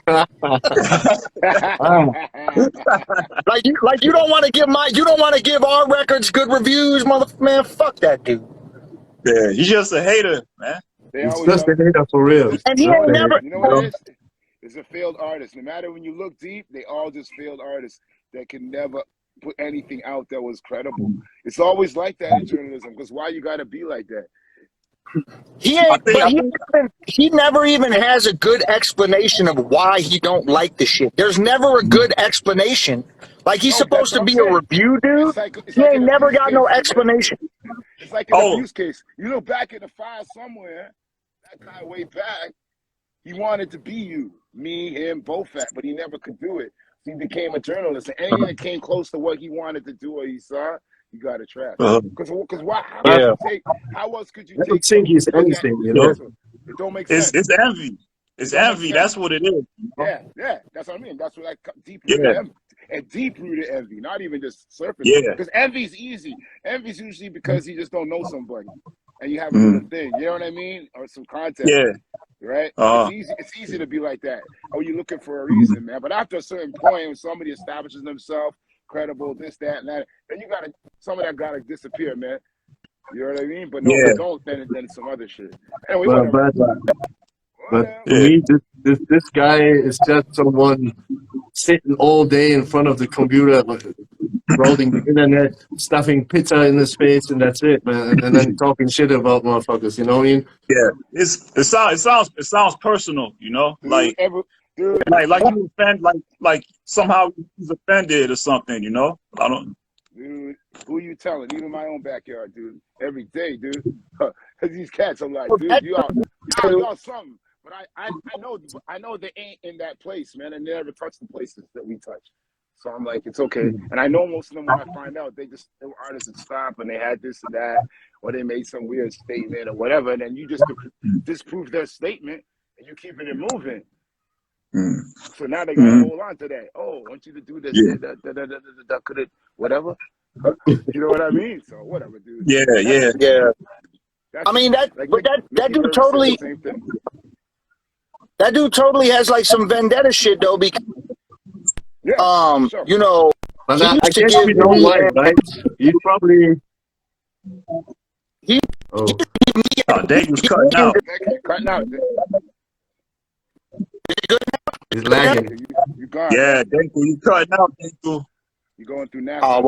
Like you don't want to give our records good reviews, man. Fuck that dude. Yeah, he's just a hater, man. He's just a hater for real. And he ain't never. You know what it is? It's a failed artist. No matter when you look deep, they all just failed artists that can never put anything out that was credible. It's always like that in journalism. Because why you gotta be like that? He never even has a good explanation of why he don't like the shit. There's never a good explanation. Like he's supposed to be a review dude. He ain't never got no explanation. It's like an abuse case. You look back in the file somewhere, that guy way back, he wanted to be you, me, him, BoFaat, but he never could do it. So he became a journalist, and anything that came close to what he wanted to do or he saw, you got to trap. Because why? How else could you take? I don't think he's anything, It don't make sense. It's envy. It's envy. That's what it is. Yeah. That's what I mean. That's what I deep-rooted envy. And deep-rooted envy, not even just surface. Yeah. Because envy's easy. Envy's usually because you just don't know somebody, and you have a little thing. You know what I mean? Or some context. Yeah. Right? It's easy to be like that. Oh, you're looking for a reason, man. But after a certain point, when somebody establishes themselves, credible, this, that, and that, then some of that gotta disappear, man. You know what I mean? But no, if don't, then it's some other shit. Anyway, but for me, this guy is just someone sitting all day in front of the computer, browsing the internet, stuffing pizza in his face, and that's it, man. And then talking shit about motherfuckers. You know what I mean? Yeah. It sounds personal. Like you offend, like somehow he's offended or something. I don't. Dude, who you telling? Even my own backyard, dude. Every day, dude. Cause these cats, I'm like, dude, y'all something. But I know they ain't in that place, man, and they never touch the places that we touch. So I'm like, it's okay. And I know most of them, when I find out, they were artists that stop and they had this and that, or they made some weird statement or whatever, and then you just disprove their statement and you keeping it moving. So now they gotta hold on to that. Oh, I want you to do this, that could it, whatever. You know what I mean? So whatever, dude. Yeah. I mean that dude totally. That dude totally has like some vendetta shit though, because sure. But I guess we don't like, right? He probably. Daniel's cutting out. Cutting out. He's lagging. You gone. Yeah, Daniel, you cutting out, Daniel. You going through now?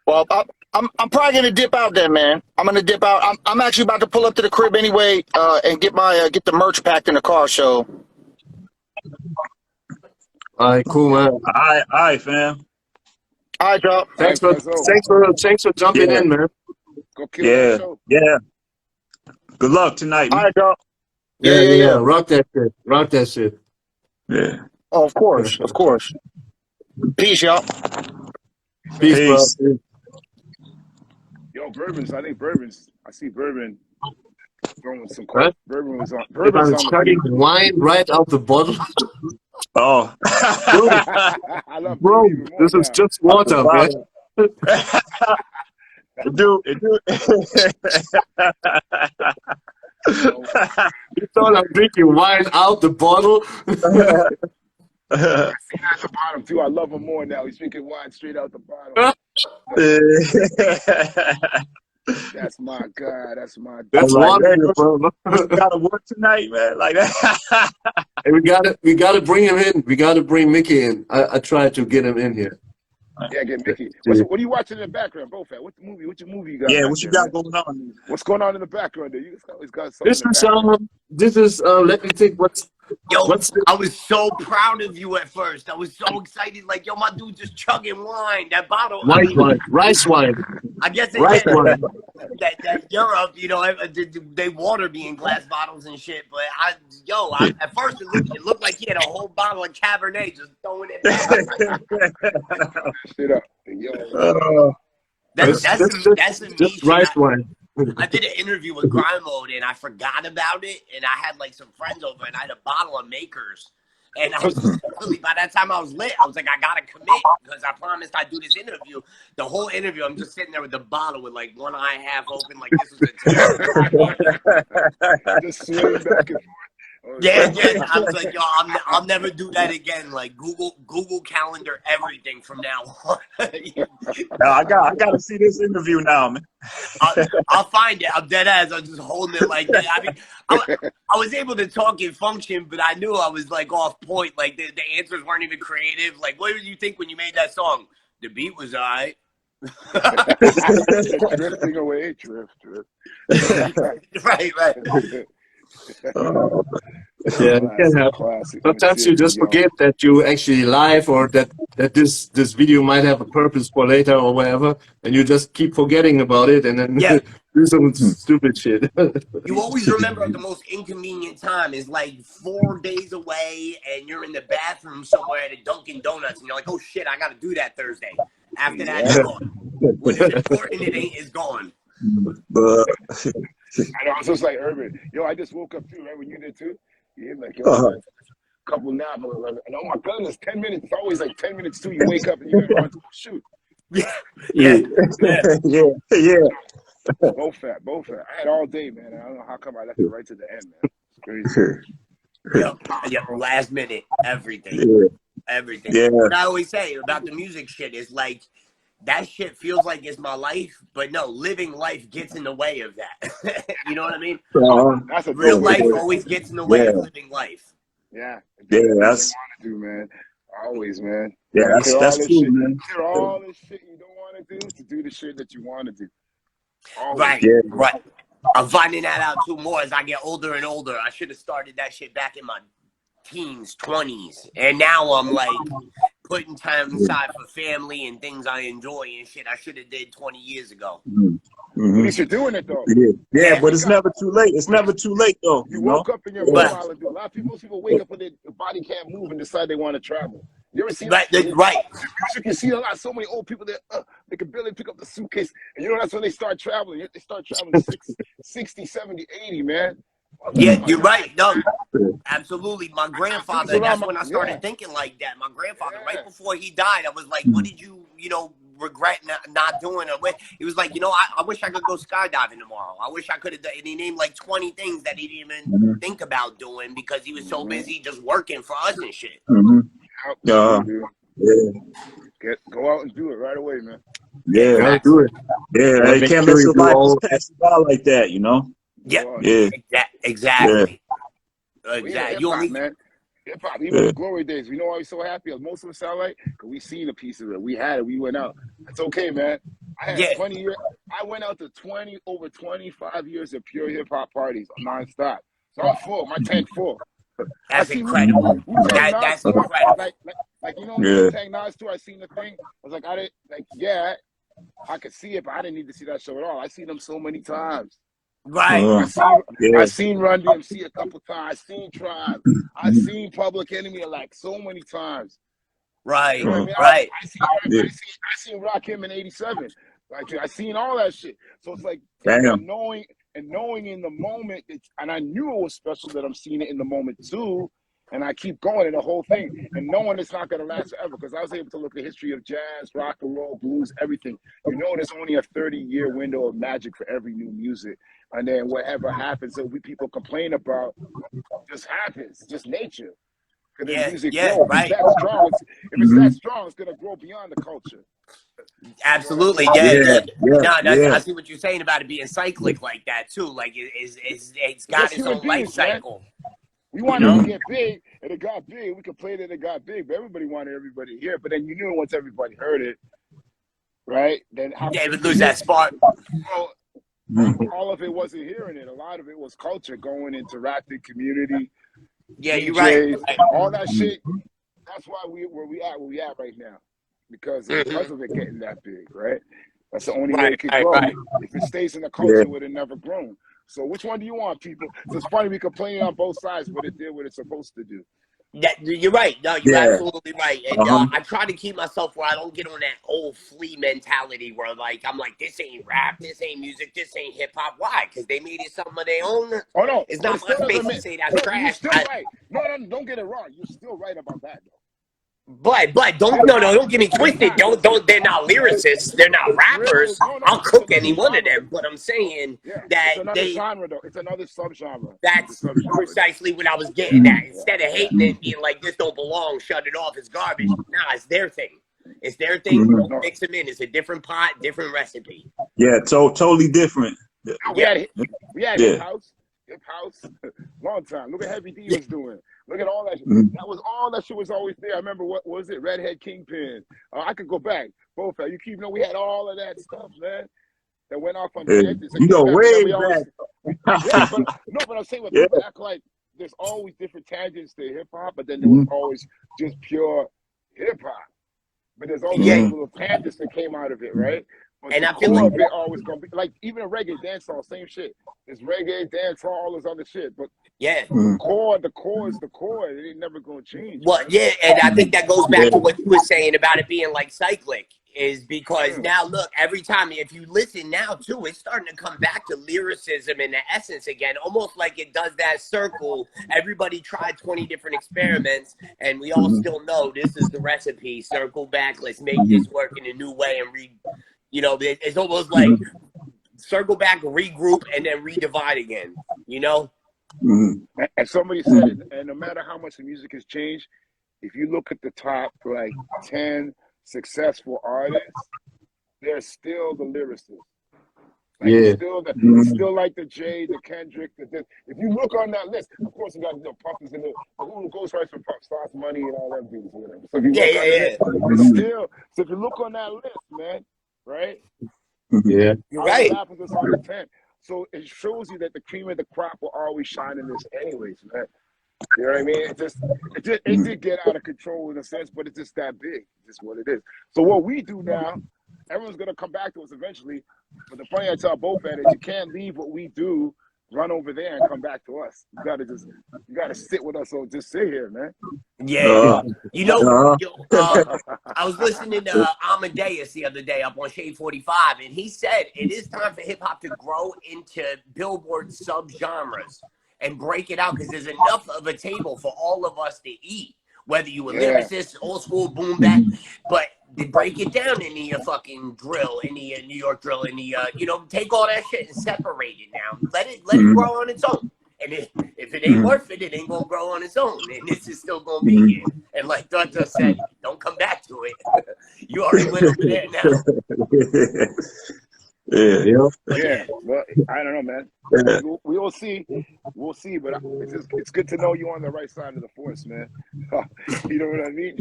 Well, I'm probably gonna dip out then, man. I'm gonna dip out. I'm actually about to pull up to the crib anyway, and get the merch packed in the car. So, All right, cool, man. All right, fam. All right, y'all. Thanks for jumping in, man. Go kill the show. Yeah. Good luck tonight, All man. right, y'all. Yeah. Rock that shit. Rock that shit. Yeah. Oh, of course. Peace, y'all. Peace, bro. Peace. Yo, Bourbon's. I think Bourbon's. I see Bourbon throwing some Right? quotes. Bourbon's If on I'm the chugging page. wine right out the bottle. Oh. Bro, I love bro, Bourbon even more this is now. just Out the water, man. bottle. Dude. You thought I'm drinking wine out the bottle? I see that at the bottom too. I love him more now. He's drinking wine straight out the bottom. That's my God. That's my. That's like, water, man, bro. you gotta work tonight, man. Like that. Hey, we gotta bring him in. We gotta bring Mickey in. I tried to get him in here. Yeah, get Mickey. What are you watching in the background, BoFaat? What your movie you got? Yeah, back what you there, got man? going on? What's going on in the background there? You always got something This in the is background. let me think. What's I was so proud of you at first. I was so excited. Like, yo, my dude just chugging wine. That bottle. white wine, rice wine, I guess rice wine. that Europe, they water me in glass bottles and shit. But at first it looked like he had a whole bottle of Cabernet just throwing it back. Shit up. Yo. That's a me Just rice wine. I did an interview with Grind Mode and I forgot about it, and I had like some friends over and I had a bottle of Makers, and I was really, by that time I was lit. I was like, I gotta commit because I promised I'd do this interview. The whole interview, I'm just sitting there with the bottle with like one eye half open, like this was a terrible. Just swaying back and forth. Yeah. I was like, yo, I'll never do that again. Like Google Calendar everything from now on. I gotta see this interview now, man. I'll find it. I'm dead ass. I'm just holding it like that. I mean, I was able to talk and function, but I knew I was like off point. Like the answers weren't even creative. Like, what did you think when you made that song? The beat was alright. Drifting away, drift. Right. Yeah, it can happen. Sometimes you just forget that you actually live, or that this video might have a purpose for later or whatever, and you just keep forgetting about it and then do some stupid shit. You always remember the most inconvenient time is like 4 days away and you're in the bathroom somewhere at a Dunkin' Donuts and you're like, oh shit, I gotta do that Thursday. After that, it's gone. When it's important, it's gone. I know, I was just like, Urban, yo, I just woke up too, right? When you did too? Yeah, like, yo, a couple naps. And oh my goodness, 10 minutes. It's always like 10 minutes too. You wake up and you gotta run to shoot. Yeah. BoFaat. I had all day, man. I don't know how come I left it right to the end, man. It's crazy. Yeah, last minute, everything. Yeah. What I always say about the music shit is like, that shit feels like it's my life, but no, living life gets in the way of that. You know what I mean? That's a real life always gets in the way of living life. Yeah. Yeah, that's what you want to do, man. Always, man. Yeah, that's true, man. Clear all this shit you don't want to do the shit that you want to do. Always. Right. I'm finding that out too more as I get older and older. I should have started that shit back in my teens, 20s, and now I'm like putting time aside for family and things I enjoy and shit I should have did 20 years ago. At least you're doing it though. Yeah, but it's never too late. It's never too late though. You woke up in your profile and do. A lot of most people wake up when their body can't move and decide they want to travel. You ever see that? Right. You can see so many old people that they can barely pick up the suitcase, and you know that's when they start traveling. They start traveling 60, 70, 80, man. Yeah, you're right. No, absolutely. My grandfather, that's when I started thinking like that. My grandfather, right before he died, I was like, what did you regret not doing it? He was like, I wish I could go skydiving tomorrow. I wish I could have done. And he named like 20 things that he didn't even think about doing because he was so busy just working for us and shit. Go out and do it right away, man. Yeah, do it. Yeah, you can't let your life pass you by like that, Yeah. Exactly. Exactly. You only man. Hip-hop, even the glory days. You know why we're so happy? Most of us sound like, because we seen a piece of it. We had it. We went out. That's okay, man. I had 20 years. I went out to over 25 years of pure hip-hop parties nonstop. So I'm full. My tank full. That's incredible. That's incredible. Like Wu-Tang Nas tour, I seen the thing. I was like, I could see it, but I didn't need to see that show at all. I seen them so many times. Right. Yeah. I seen Run DMC a couple times. I seen Tribe. I seen Public Enemy like so many times. Right. You know what I mean? Right. I seen Rakim in '87. Like I seen all that shit. So it's like Damn. knowing in the moment, and I knew it was special that I'm seeing it in the moment too. And I keep going in the whole thing, and knowing it's not gonna last forever because I was able to look at the history of jazz, rock and roll, blues, everything. You know, there's only a 30-year window of magic for every new music, and then whatever happens that we people complain about just happens, just nature. Because the music grows. Right. If it's that strong, it's gonna grow beyond the culture. Absolutely, Yeah. I see what you're saying about it being cyclic like that too. Like it's got its own life cycle. We wanted to get big, and it got big. We complained that it got big, but everybody wanted everybody to hear it. But then you knew once everybody heard it, right? Then it would lose that spark. Well, all of it wasn't hearing it. A lot of it was culture, going, interacting, community. Yeah, DJs, you're right. All that shit. That's why where we at right now, because of it getting that big, right? That's the only way it can grow. Right. If it stays in the culture, it would have never grown. So which one do you want, people? So it's funny we complaining on both sides, but it did what it's supposed to do. You're right. No, you're absolutely right. And I try to keep myself where I don't get on that old flea mentality where I'm like, this ain't rap, this ain't music, this ain't hip hop. Why? Because they made it something of their own. Oh no, it's not my space to say that's trash. You're still right. No, don't get it wrong. You're still right about that though. But don't get me twisted. Don't they're not lyricists. They're not rappers. I'll cook any one of them. But I'm saying that it's another genre though. It's another subgenre. That's precisely what I was getting at. Instead of hating it and being like this don't belong, shut it off, it's garbage. Nah, it's their thing. It's their thing. Mix them in. It's a different pot, different recipe. Yeah, totally different. We had Hip House. Hip House, long time. Look at Heavy D was doing. Look at all that shit. That was all that shit was always there. I remember what was it? Redhead Kingpin. I could go back. BoFaat. You keep we had all of that stuff, man. That went off on tangents. You go way back. But I'm saying with people act like there's always different tangents to hip hop, but then there was always just pure hip hop. But there's always little tangents that came out of it, right? But and the I feel core like of it always gonna be like even a reggae dancehall, same shit. It's reggae, dancehall, all this other shit. But the core is the core. It ain't never gonna change. Well, and I think that goes back to what you were saying about it being like cyclic. Is because now look, every time if you listen now too, it's starting to come back to lyricism and the essence again, almost like it does that circle. Everybody tried 20 different experiments, and we all still know this is the recipe. Circle back, let's make this work in a new way and it's almost like circle back, regroup, and then redivide again. And somebody said it, and no matter how much the music has changed, if you look at the top 10 successful artists, they're still the lyricists. Still like the Jay, the Kendrick. If you look on that list, of course you got Puff is in there. Who goes right for Puff? Starts Money and all that dudes. So if you look so if you look on that list, man, right? Yeah, you're right. So it shows you that the cream of the crop will always shine in this, anyways, man. You know what I mean? It did get out of control in a sense, but it's just that big. It's just what it is. So what we do now, everyone's gonna come back to us eventually. But the funny thing I tell BoFaat is you can't leave what we do, run over there and come back to us. You gotta sit with us or just sit here, man. Yeah. I was listening to Amadeus the other day up on Shade 45, and he said it is time for hip hop to grow into Billboard subgenres and break it out because there's enough of a table for all of us to eat. Whether you a lyricist, old school, boom bap, but they break it down in the fucking drill, in the New York drill, in the take all that shit and separate it now. Let it grow on its own. And if it ain't worth it, it ain't gonna grow on its own. And this is still gonna be here. And like Dutta said, don't come back to it. You already went over there now. Well, I don't know, man. We will see. We'll see, but it's good to know you're on the right side of the force, man. You know what I mean?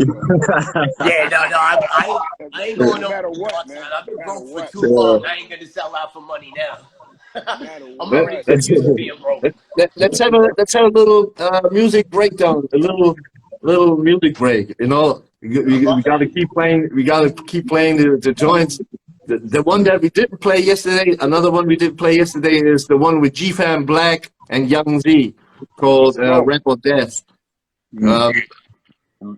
I ain't going no matter what, man. I've been broke for too long. I ain't gonna sell out for money now. I'm already used to being broke. Let's have a little music breakdown, a little music break. We gotta keep playing. We gotta keep playing the joints. The one that we didn't play yesterday, another one we didn't play yesterday is the one with G-Fan Black and Young Z called Rap or Death.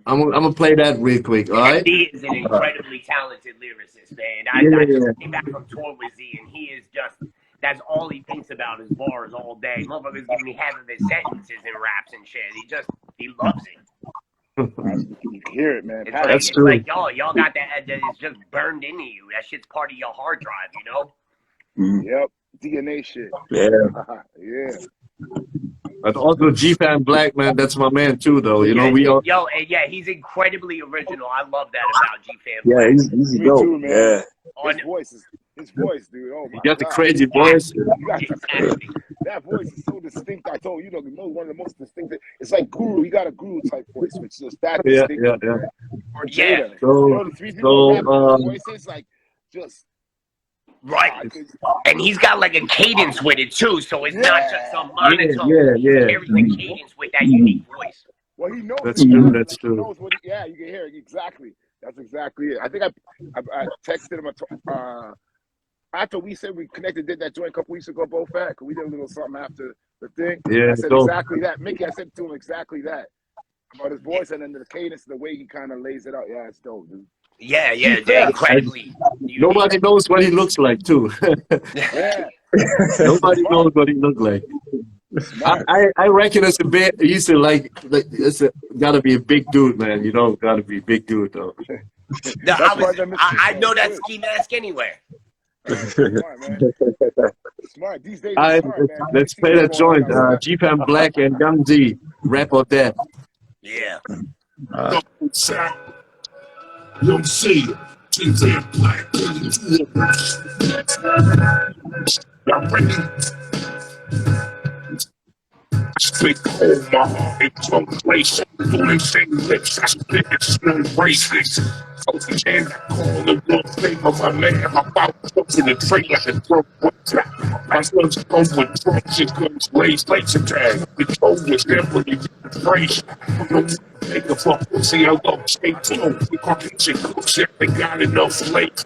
I'm gonna play that real quick, all right? He is an incredibly talented lyricist, man. I just came back from tour with Z, and he is just, that's all he thinks about is bars all day. Motherfuckers giving me half of his sentences in raps and shit. He loves it. You can hear it, man. That's true. Like, y'all got that, it's just burned into you. That shit's part of your hard drive, you know? Yep. DNA shit. Yeah. Yeah. But also G-Fan Black, man, that's my man too, though. You know, we all. Yeah, he's incredibly original. I love that about G-Fan Yeah, Black. he's dope. Too, man. Yeah. His voice, dude. Oh my God. You got the crazy voice. That voice is so distinct. I told you, one of the most distinctive. It's like Guru. He got a Guru type voice, which is just that distinctive. Yeah. The three people rap voices, like just. Right. And he's got like a cadence with it too, so it's not just some monotone. He carries the cadence with that unique voice. Well, he knows. That's true. That's true. He knows what you can hear it exactly. That's exactly it. I think I texted him after we said we connected, did that joint a couple weeks ago, BoFaat, because we did a little something after the thing. Yeah, I said exactly that. Mickey, I said to him exactly that about his voice and then the cadence, the way he kind of lays it out. Yeah, it's dope, dude. Yeah, incredibly. Nobody knows what he looks like too. Nobody knows what he looks like. I reckon it's a bit. He's gotta be a big dude, man. You know, gotta be a big dude though. No, I know that ski mask anywhere. Smart, man. Smart. These days, let's play that joint. G-Fan Black and Young Z, Rap or Death. Yeah. Young Z, G-Fan Black. Speak all my heart into a place. Doing same lips, I spit it, small bracelets. And I call the one thing of my man. I'm about to in the trailer and throw one trap. My sons come with drugs and guns, blaze lights and tag. The told was there when you get the praise. Make a fuck, see how long stay tuned. The Caucasian cooks, they got enough late.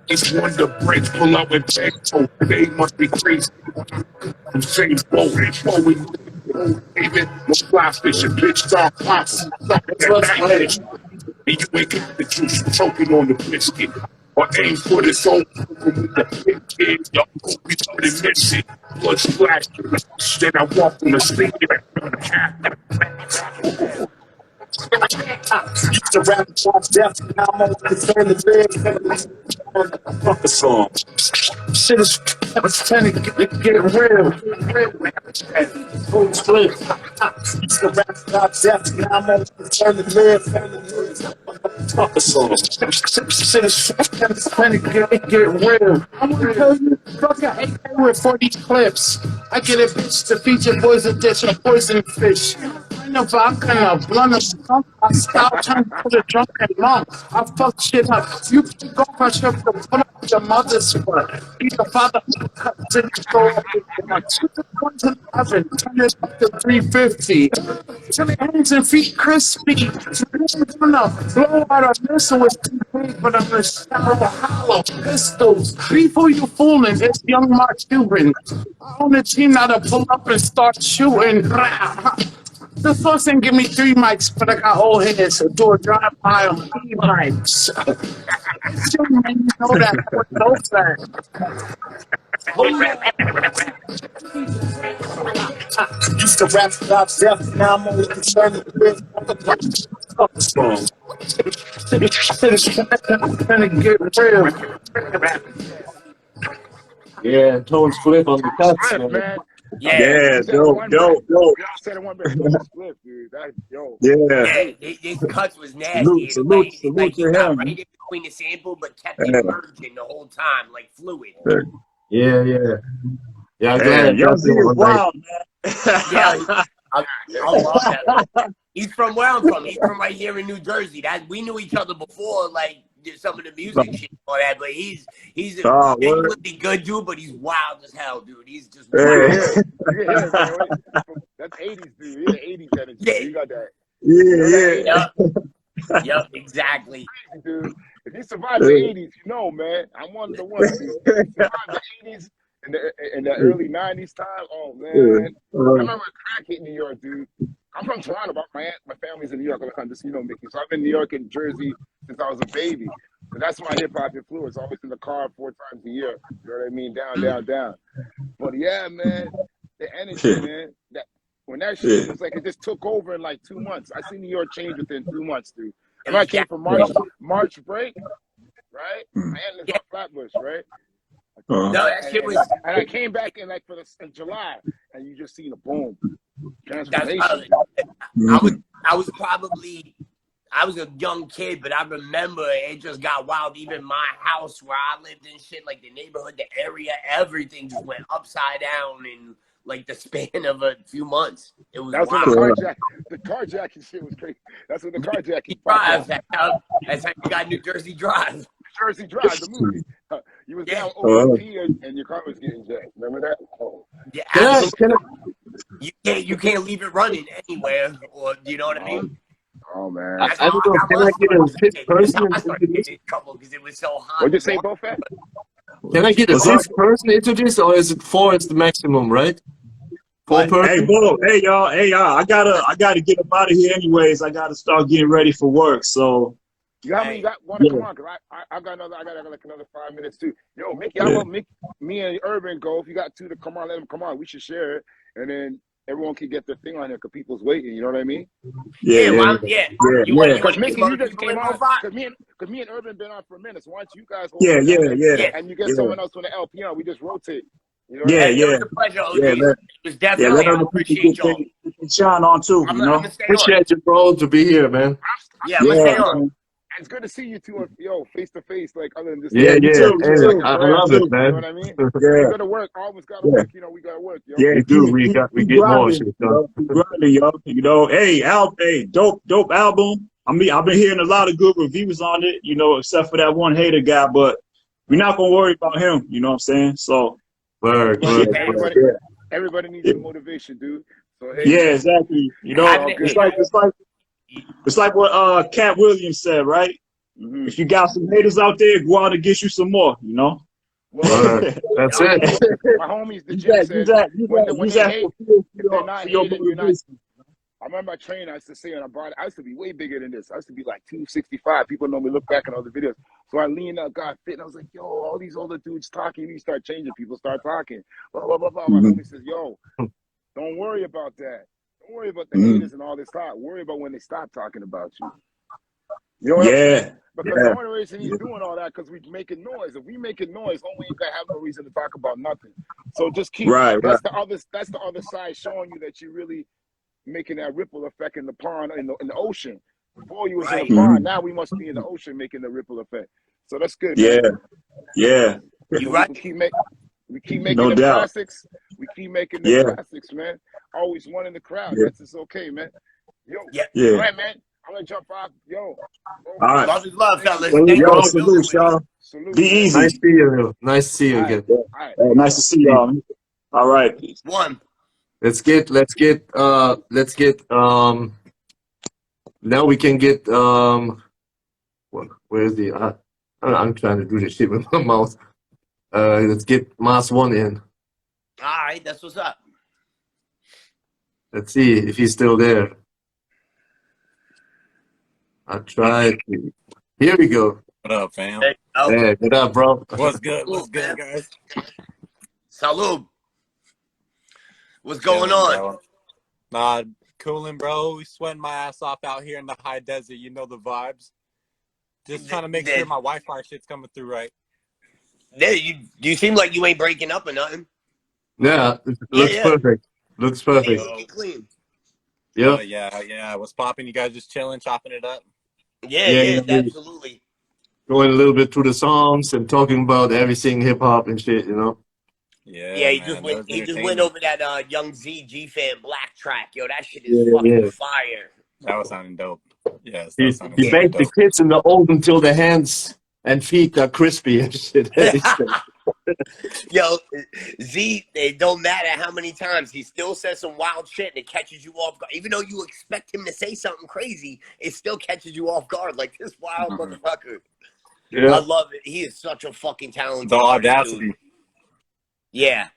It's Wonder Bread, pull out and take toe. They must be crazy. I'm saying, flowing. Even no fly fish and pitch dark pops. And you ain't got the juice, choking on the biscuit. Or aim for the soul with the big kid. Yo, we started missing. Blood splash. Then I walk on the street. Used to rap about death, now I'm on concerned the fuck the song. Shit is trying to get real. Used to rap about death, now I'm on concerned the fuck the song. Shit is trying to get real. I'm gonna tell you, fuck I hate with 40 clips. I get a bitch to feature poison dish or poison fish. No vodka, no blunt, skunk. I scout turn to the drunken monk. I fuck shit up. You pick off my shirt to put up your mother's foot. Be the father who cut to the store up with one. Took the 111, turn it up to 350. Till the hands and feet crispy. So I'm gonna blow out a missile with 2 feet, but I'm gonna shower the hollow pistols. Before you fooling, it's young Mark Cuban. On the team now to pull up and start shooting. The first thing give me 3 mics, but I got old heads, so do a drive-by on 3 mics. You know that with those things. Used to rap about death, now I'm only concerned with the song. Trying to get real. Yeah, Tones Flip on the cuts, man. Yeah, dope. Y'all said it one bit. Split, dude. That, yo. Yeah, his cuts was nasty. Salute he to got him. right in between the sample, but kept it merging the whole time, like fluid. Yeah, I'm glad. Young Z is wild, man. Yeah, I love that. He's from where I'm from. He's from right here in New Jersey. We knew each other before, like some of the music shit and all that. But he's a genuinely good dude, but he's wild as hell, dude. He's just wild. That's 80s, dude. You're the 80s energy. Yeah. You got that. Yeah. Yep, exactly. Dude, If you survive the 80s, you know, man. I'm one of the ones, dude. Survive the 80s and the early 90s time. Oh, man. I remember crack hit New York, dude. I'm from Toronto, but my family's in New York. Just, you know, Mickey. So I've been in New York and Jersey since I was a baby. So that's my hip-hop influence. Always in the car 4 times a year. You know what I mean? Down. But, yeah, man, the energy, man. When that shit was like, it just took over in like 2 months. I seen New York change within 2 months, dude. And I came from March break, right? I ended from Flatbush, right? No, that shit was. And I came back in like in July, and you just seen a boom transformation. I was a young kid, but I remember it just got wild. Even my house where I lived and shit, like the neighborhood, the area, everything just went upside down in like the span of a few months. It was That's wild. when the carjacking shit was crazy. That's when the carjacking Drive. That's how you got New Jersey Drive. Jersey Drive, the movie. You was down OP and your car was getting jacked. Remember that? Oh. Yeah, absolutely. You can't leave it running anywhere, or you know what I mean? Oh man. I don't know. Can I get a fifth person? I started getting in trouble because it was so hot. What'd you say, BoFaat? Can I get a fifth person into this, or is it 4? It's the maximum, right? 4 person. Hey, Bo. Hey, y'all. I gotta get up out of here anyways. I gotta start getting ready for work. So. You got one to come on, because I got like another 5 minutes too. Yo, Mickey, I want me and Urban go. If you got 2 to come on, let them come on. We should share it, and then everyone can get their thing on here because people's waiting. You know what I mean? Yeah. Because Mickey, you just came on. Because me and Urban been on for a minute. So why don't you guys hold and you get someone else on the LP on. We just rotate. You know It was a pleasure, OG. It was definitely. I appreciate y'all. Shine on too. You know. Appreciate you, bro, to be here, man. Yeah, I'm gonna stay on. It's good to see you two, face to face, like other than this. Yeah. I love it, man. You know what I mean? We gotta work. Always gotta work. You know, we gotta work. Yo. Yeah, we do. We get more shit done. You know, hey, dope album. I mean, I've been hearing a lot of good reviews on it. You know, except for that one hater guy, but we're not gonna worry about him. You know what I'm saying? So, everybody needs some motivation, dude. So exactly. You know, it's like what Cat Williams said, right? Mm-hmm. If you got some haters out there, go out and get you some more, you know? Well, that's it. My homies, the gym said, when they hate, if they're not hating, you're not. I remember I trained, I used to say, I used to be way bigger than this. I used to be like 265. People know me, look back at all the videos. So I leaned up, got fit, and I was like, yo, all these older dudes talking, you start changing, people start talking. Blah, blah, blah, blah. My homie says, yo, don't worry about that. Don't worry about the haters and all this talk. Worry about when they stop talking about you. You know what I'm saying? Because the only reason he's doing all that because we're making noise. If we making noise, we ain't gonna have no reason to talk about nothing. So just keep that's the other side showing you that you're really making that ripple effect in the pond in the ocean. Before you was in the pond, now we must be in the ocean making the ripple effect. So that's good. Yeah. You right. We keep making the classics. We keep making the classics, man. Always one in the crowd. That's just okay, man. Yo, all right, man. I'm gonna jump off. Yo. All right. Love is love, fellas. Yo, salute, y'all. Be easy. Nice to see you. Nice to see you again. All right. Nice to see y'all. All right. One. Let's get now we can get where's the I'm trying to do this shit with my mouth. Let's get Mas 1 in. All right, that's what's up. Let's see if he's still there. I tried. Here we go. What up, fam? Hey, what up, bro? What's good? What's good, guys? Salud. What's going on? Nah, cooling, bro. We sweating my ass off out here in the high desert. You know the vibes. Just trying to make sure my Wi-Fi shit's coming through right. You seem like you ain't breaking up or nothing. Yeah, it looks perfect. Looks perfect. Clean. Yep. Yeah. What's popping? You guys just chilling, chopping it up? Yeah, absolutely. Going a little bit through the songs and talking about everything hip hop and shit, you know. Yeah, he just went over that Young Z G-Fan Black track. Yo, that shit is fucking fire. That was sounding dope. Yes. He baked the kids in the oven until their hands and feet are crispy and shit. Yo, Z, it don't matter how many times he still says some wild shit and it catches you off guard. Even though you expect him to say something crazy, it still catches you off guard like this wild motherfucker. Yeah. I love it. He is such a fucking talented The artist, audacity. dude. Yeah.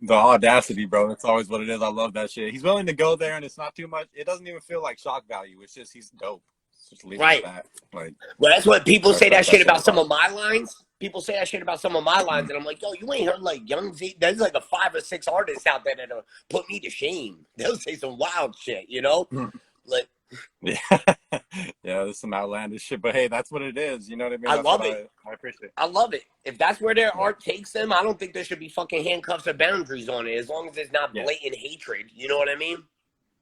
The audacity, bro. That's always what it is. I love that shit. He's willing to go there, and it's not too much. It doesn't even feel like shock value. It's just he's dope. Just leave Right. it at that. Like, Well, that's what people say that shit that's about some of my lines. People say that shit about some of my lines, and I'm like, yo, you ain't heard like Young Z. There's like a 5 or 6 artists out there that'll put me to shame. They'll say some wild shit, you know? Like, yeah, yeah, there's some outlandish shit, but hey, that's what it is. You know what I mean? I That's love what it. I appreciate it. I love it. If that's where their art takes them, I don't think there should be fucking handcuffs or boundaries on it, as long as it's not blatant hatred. You know what I mean?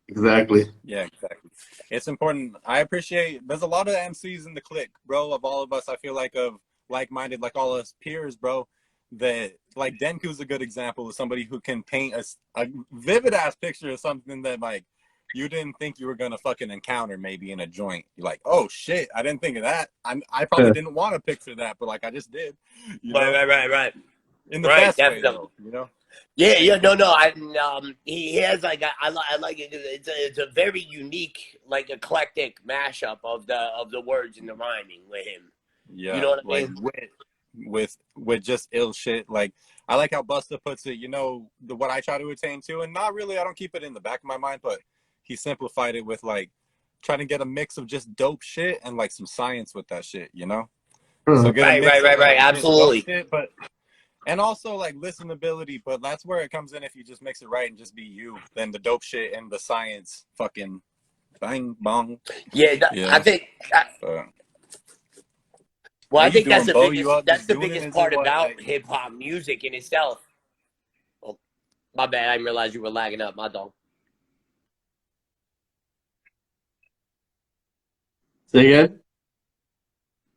Exactly. Yeah, exactly. It's important. I appreciate. There's a lot of MCs in the clique, bro. Of all of us, I feel like of like-minded, like all us peers, bro. That like Denku's a good example of somebody who can paint a vivid ass picture of something that like you didn't think you were gonna fucking encounter maybe in a joint. You're like, oh shit, I didn't think of that. I probably didn't want to picture that, but like I just did. You know? Right. In the best way, Definitely. though, you know. Yeah, no. He has like I like it. It's a very unique, like eclectic mashup of the words and the rhyming with him. Yeah, you know what I like mean? with just ill shit. Like I like how Busta puts it. You know, what I try to attain to, and not really. I don't keep it in the back of my mind, but he simplified it with like trying to get a mix of just dope shit and like some science with that shit. You know, so get a mix of, like, just absolutely. dope shit, but. And also like listenability, but that's where it comes in. If you just mix it right and just be you, then the dope shit and the science fucking bang bong. Yeah, I think. Well, I think that's the biggest part about hip hop music in itself. Oh, my bad. I didn't realize you were lagging up, my dog. Say again?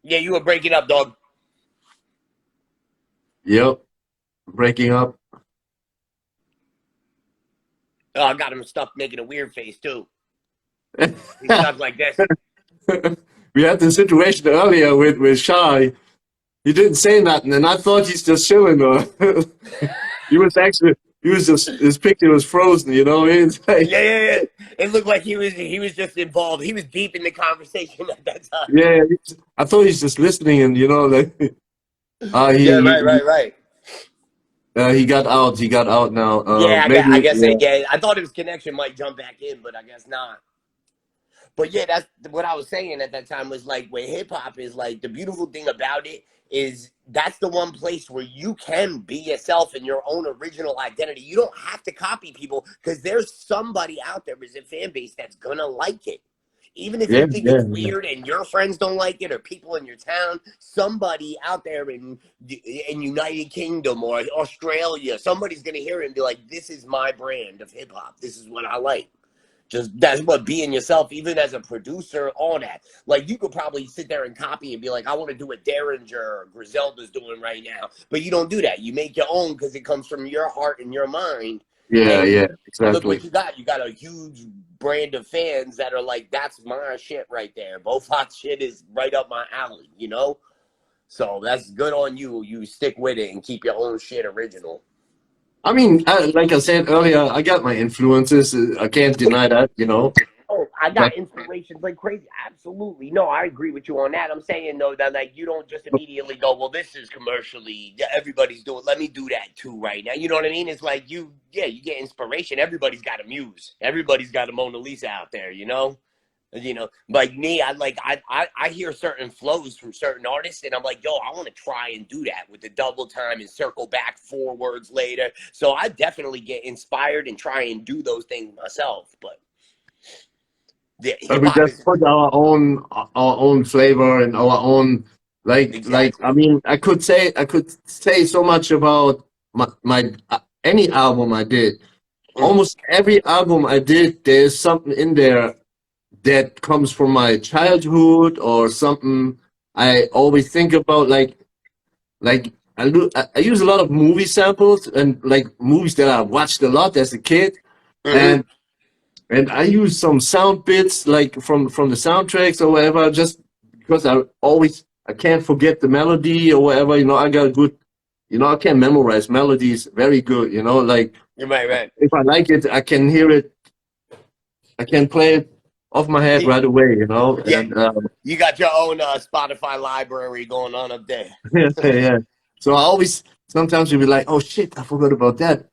Yeah, you were breaking up, dog. Yep. Breaking up. Oh, I got him stuck making a weird face too. He's stuck like this. We had this situation earlier with Shai. He didn't say nothing, and I thought he's just chilling. He was just, his picture was frozen, you know? Like, yeah. It looked like he was just involved. He was deep in the conversation at that time. Yeah, I thought he's just listening, and you know, like, right. He got out. He got out now. I guess. I thought his connection might jump back in, but I guess not. But yeah, that's what I was saying at that time was like with hip hop is like the beautiful thing about it is that's the one place where you can be yourself in your own original identity. You don't have to copy people because there's somebody out there as a fan base that's gonna like it. Even if you think it's weird and your friends don't like it or people in your town, somebody out there in United Kingdom or Australia, somebody's going to hear it and be like, this is my brand of hip hop. This is what I like. Just that's what being yourself, even as a producer, all that. Like you could probably sit there and copy and be like, I want to do what Derringer or Griselda's doing right now. But you don't do that. You make your own because it comes from your heart and your mind. Yeah, exactly. Look what you got. You got a huge brand of fans that are like, that's my shit right there. BoFaat shit is right up my alley, you know? So that's good on you. You stick with it and keep your own shit original. I mean, like I said earlier, I got my influences. I can't deny that, you know? Oh, I got inspirations like crazy. Absolutely. No, I agree with you on that. I'm saying, though, that like you don't just immediately go, well, this is commercially, everybody's doing, let me do that too right now. You know what I mean? It's like you get inspiration. Everybody's got a muse. Everybody's got a Mona Lisa out there, you know? You know, like me, I hear certain flows from certain artists and I'm like, yo, I want to try and do that with the double time and circle back 4 words later. So I definitely get inspired and try and do those things myself, but we just put our own flavor and our own like I mean I could say so much about my any album I did. Almost every album I did, there's something in there that comes from my childhood or something I always think about. Like I use a lot of movie samples and like movies that I watched a lot as a kid, and I use some sound bits like from the soundtracks or whatever, just because I can't forget the melody or whatever. You know, I got a good, you know, I can memorize melodies very good. You know, like you're right. If I like it, I can hear it. I can play it off my head right away, you know. Yeah, And you got your own Spotify library going on up there. yeah. So I always sometimes you'll be like, oh shit, I forgot about that.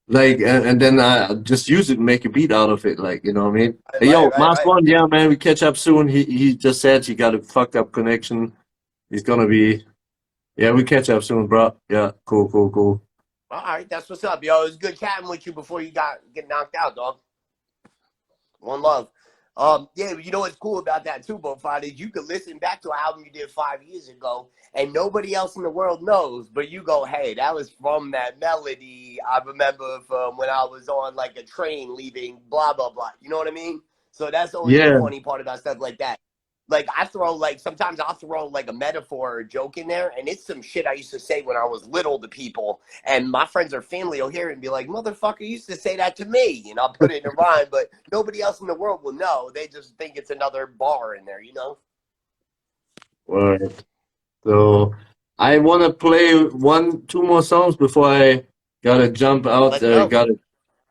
Like and then I just use it and make a beat out of it, like, you know what I mean? Hey, yo, Mars One, yeah, man, we catch up soon. He just said he got a fucked up connection. He's gonna be, yeah, we catch up soon, bro. Yeah, cool. All right, that's what's up, yo. It was good chatting with you before you get knocked out, dog. One love. Yeah, you know what's cool about that too, BoFaat, is you could listen back to an album you did 5 years ago, and nobody else in the world knows, but you go, hey, that was from that melody I remember from when I was on like a train leaving blah blah blah. You know what I mean? So that's always the funny part about stuff like that. Like sometimes I'll throw like a metaphor or a joke in there, and it's some shit I used to say when I was little to people, and my friends or family will hear it and be like, motherfucker, you used to say that to me, and I'll put it in a rhyme, but nobody else in the world will know. They just think it's another bar in there, you know? Right. So I want to play 2 more songs before I gotta jump out. Gotta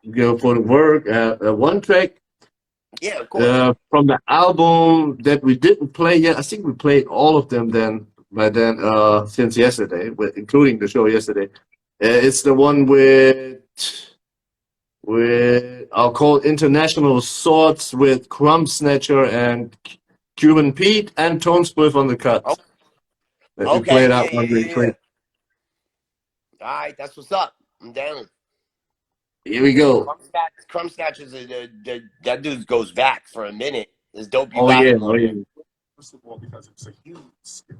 go for the work. One track. Yeah, of course. From the album that we didn't play yet. I think we played all of them since yesterday, including the show yesterday. It's the one with I'll call it International Swords with Crumb Snatcher and Cuban Pete and Tone Spliff on the cut. Oh. We played that one. All right, that's what's up. I'm down. Here we go. Crumb Snatchers, that dude goes back for a minute. It's dope. Oh yeah. First of all, because it's a huge skill.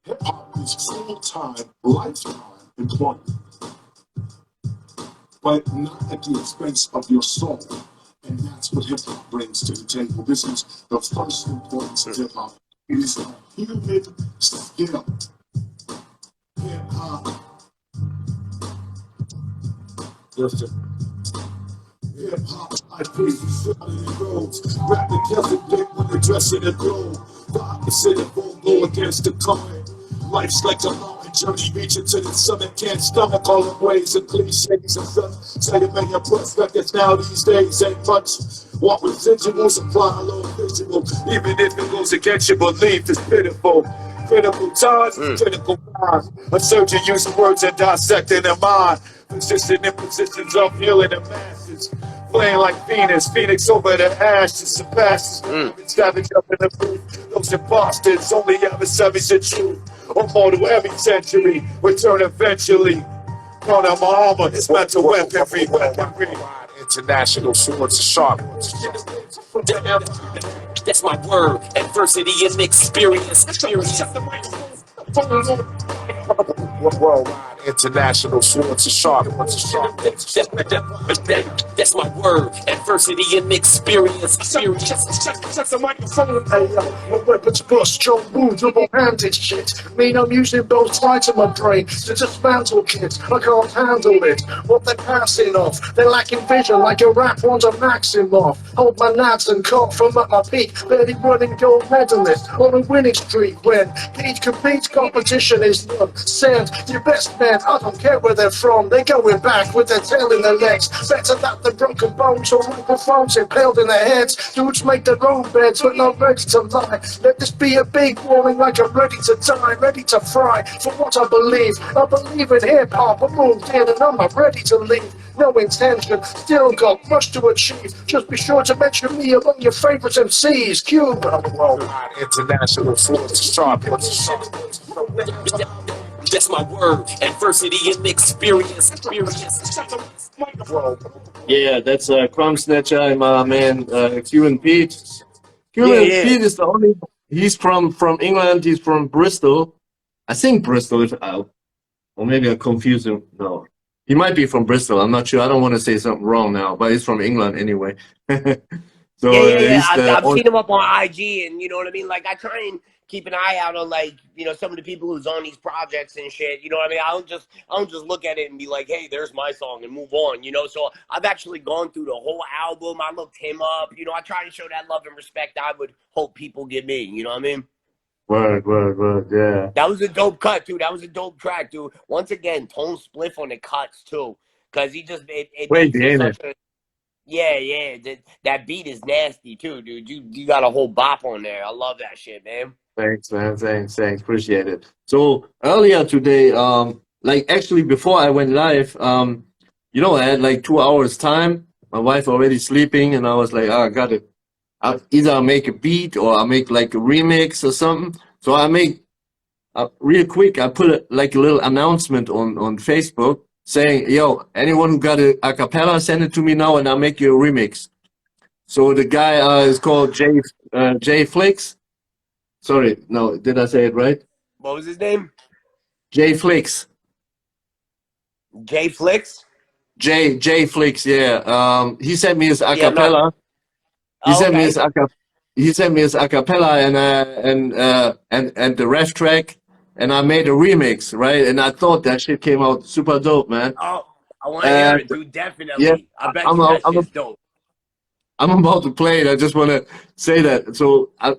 Hip hop is full-time, lifetime employment, but not at the expense of your soul. And that's what hip hop brings to the table. This is the first importance of hip hop. It is a human skill. Hip hop. Listen. Hip hop, I praise you, shouting in roads. Rap the Celtic dick when they're dressing in gold. The opposite of go against the current. Life's like a mountain journey, reaching to the summit. Can't stomach all the ways and cliches and such. Say a million plus records now these days ain't much. Want residuals, apply a little visual. Even if it goes against your belief, it's pitiful. Critical times, critical minds. A surgeon using words and dissecting their mind. Persistent in positions of healing the masses. Playing like Phoenix over the ashes. Surpasses. Savage up in the booth. Those imposters, only adversaries the truth. Immortal every century. Return eventually. Count on my armor, it's mental weaponry. International swords are sharp. That's my word. Adversity and experience. Worldwide, international swords are sharp. That's my word. Adversity and experience. Check the microphone. My weapons bust, John Woo, double-handed shit. Mean I'm using both sides of my brain to dismantle kids. I can't handle it. What they're passing off. They're lacking vision like a rap one's a Maximoff. Hold my nads and cough from at my peak. Barely running gold medalist on a winning streak when Pete competes, competition is none. Send your best men, I don't care where they're from. They're going back with their tail in their legs. Better that than broken bones or microphones impaled in their heads. Dudes make their own beds but not ready to lie. Let this be a big warning like I'm ready to die, ready to fry for what I believe. I believe in hip-hop, I moved in and I'm not ready to leave. No intention, still got much to achieve. Just be sure to mention me among your favorite MCs. Cuba, worldwide, international swords sharp. That's my word. Adversity and experience. Yeah, that's Crumb Snatcher and my man Cuban Pete. Cuban Pete is the only. He's from England. He's from Bristol. I think Bristol. Or maybe I confuse him. No, he might be from Bristol. I'm not sure. I don't want to say something wrong now, but he's from England anyway. So I've seen him up on IG, and you know what I mean. Like I try and keep an eye out on like some of the people who's on these projects and shit. You know what I mean? I don't just look at it and be like, hey, there's my song and move on. So I've actually gone through the whole album. I looked him up. I try to show that love and respect I would hope people give me. You know what I mean? Word, yeah. That was a dope cut, dude. That was a dope track, dude. Once again, Tone Spliff on the cuts too, because he just it Wait, ain't it? Yeah. That beat is nasty too, dude. You got a whole bop on there. I love that shit, man. Thanks, man. Thanks. Appreciate it. So earlier today, like actually before I went live, you know, I had like 2 hours time. My wife already sleeping, and I was like, oh, I got it. Either I make a beat or I make like a remix or something. So I make real quick. I put like a little announcement on Facebook saying, "Yo, anyone who got a cappella, send it to me now, and I'll make you a remix." So the guy is called Jay Flicks. Sorry, no, did I say it right? What was his name? Jay Flicks. Jay Flicks? Jay Flicks, yeah. He sent me his Yeah, acapella. He sent me okay. his acapella and the ref track, and I made a remix, right? And I thought that shit came out super dope, man. Oh, I want to hear And it, dude. Definitely. yeah, I bet you that shit's dope. I'm about to play it. I just want to say that. So I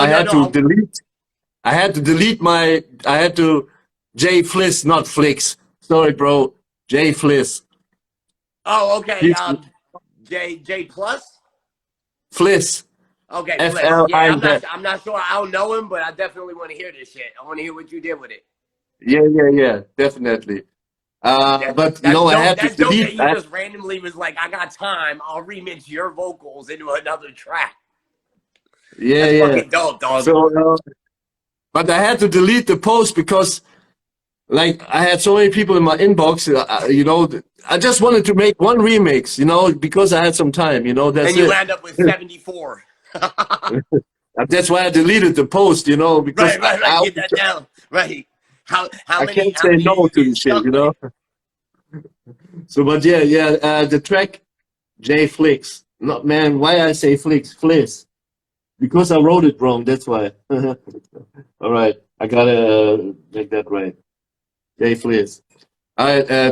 had to delete. I had to Jay Fliss, not Flicks. Sorry, bro. Jay Fliss. Oh, okay. J plus? Fliss. Okay, Fliss. F-L-I-Z. Yeah, I'm not sure. I don't know him, but I definitely want to hear this shit. I want to hear what you did with it. Yeah, definitely. But I had to that's dope delete that you just randomly was like, I got time. I'll remix your vocals into another track. That's fucking dope, dog. So, but I had to delete the post because, like, I had so many people in my inbox. I just wanted to make one remix, because I had some time. That's and you it. land up with 74. That's why I deleted the post, because right. Get that down. Right. How I many? can't How say many no to the shit, So, but the track J Flicks. Not man, why I say Flicks? Fliss. Because I wrote it wrong, that's why. All right, I gotta make that right. J Fliss.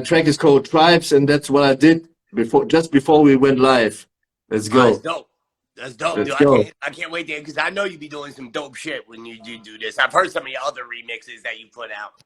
Track is called Tribes, and that's what I did just before we went live. Let's go. That's dope. That's dope, Let's dude. go. I can't wait there because I know you be doing some dope shit when you do this. I've heard some of your other remixes that you put out.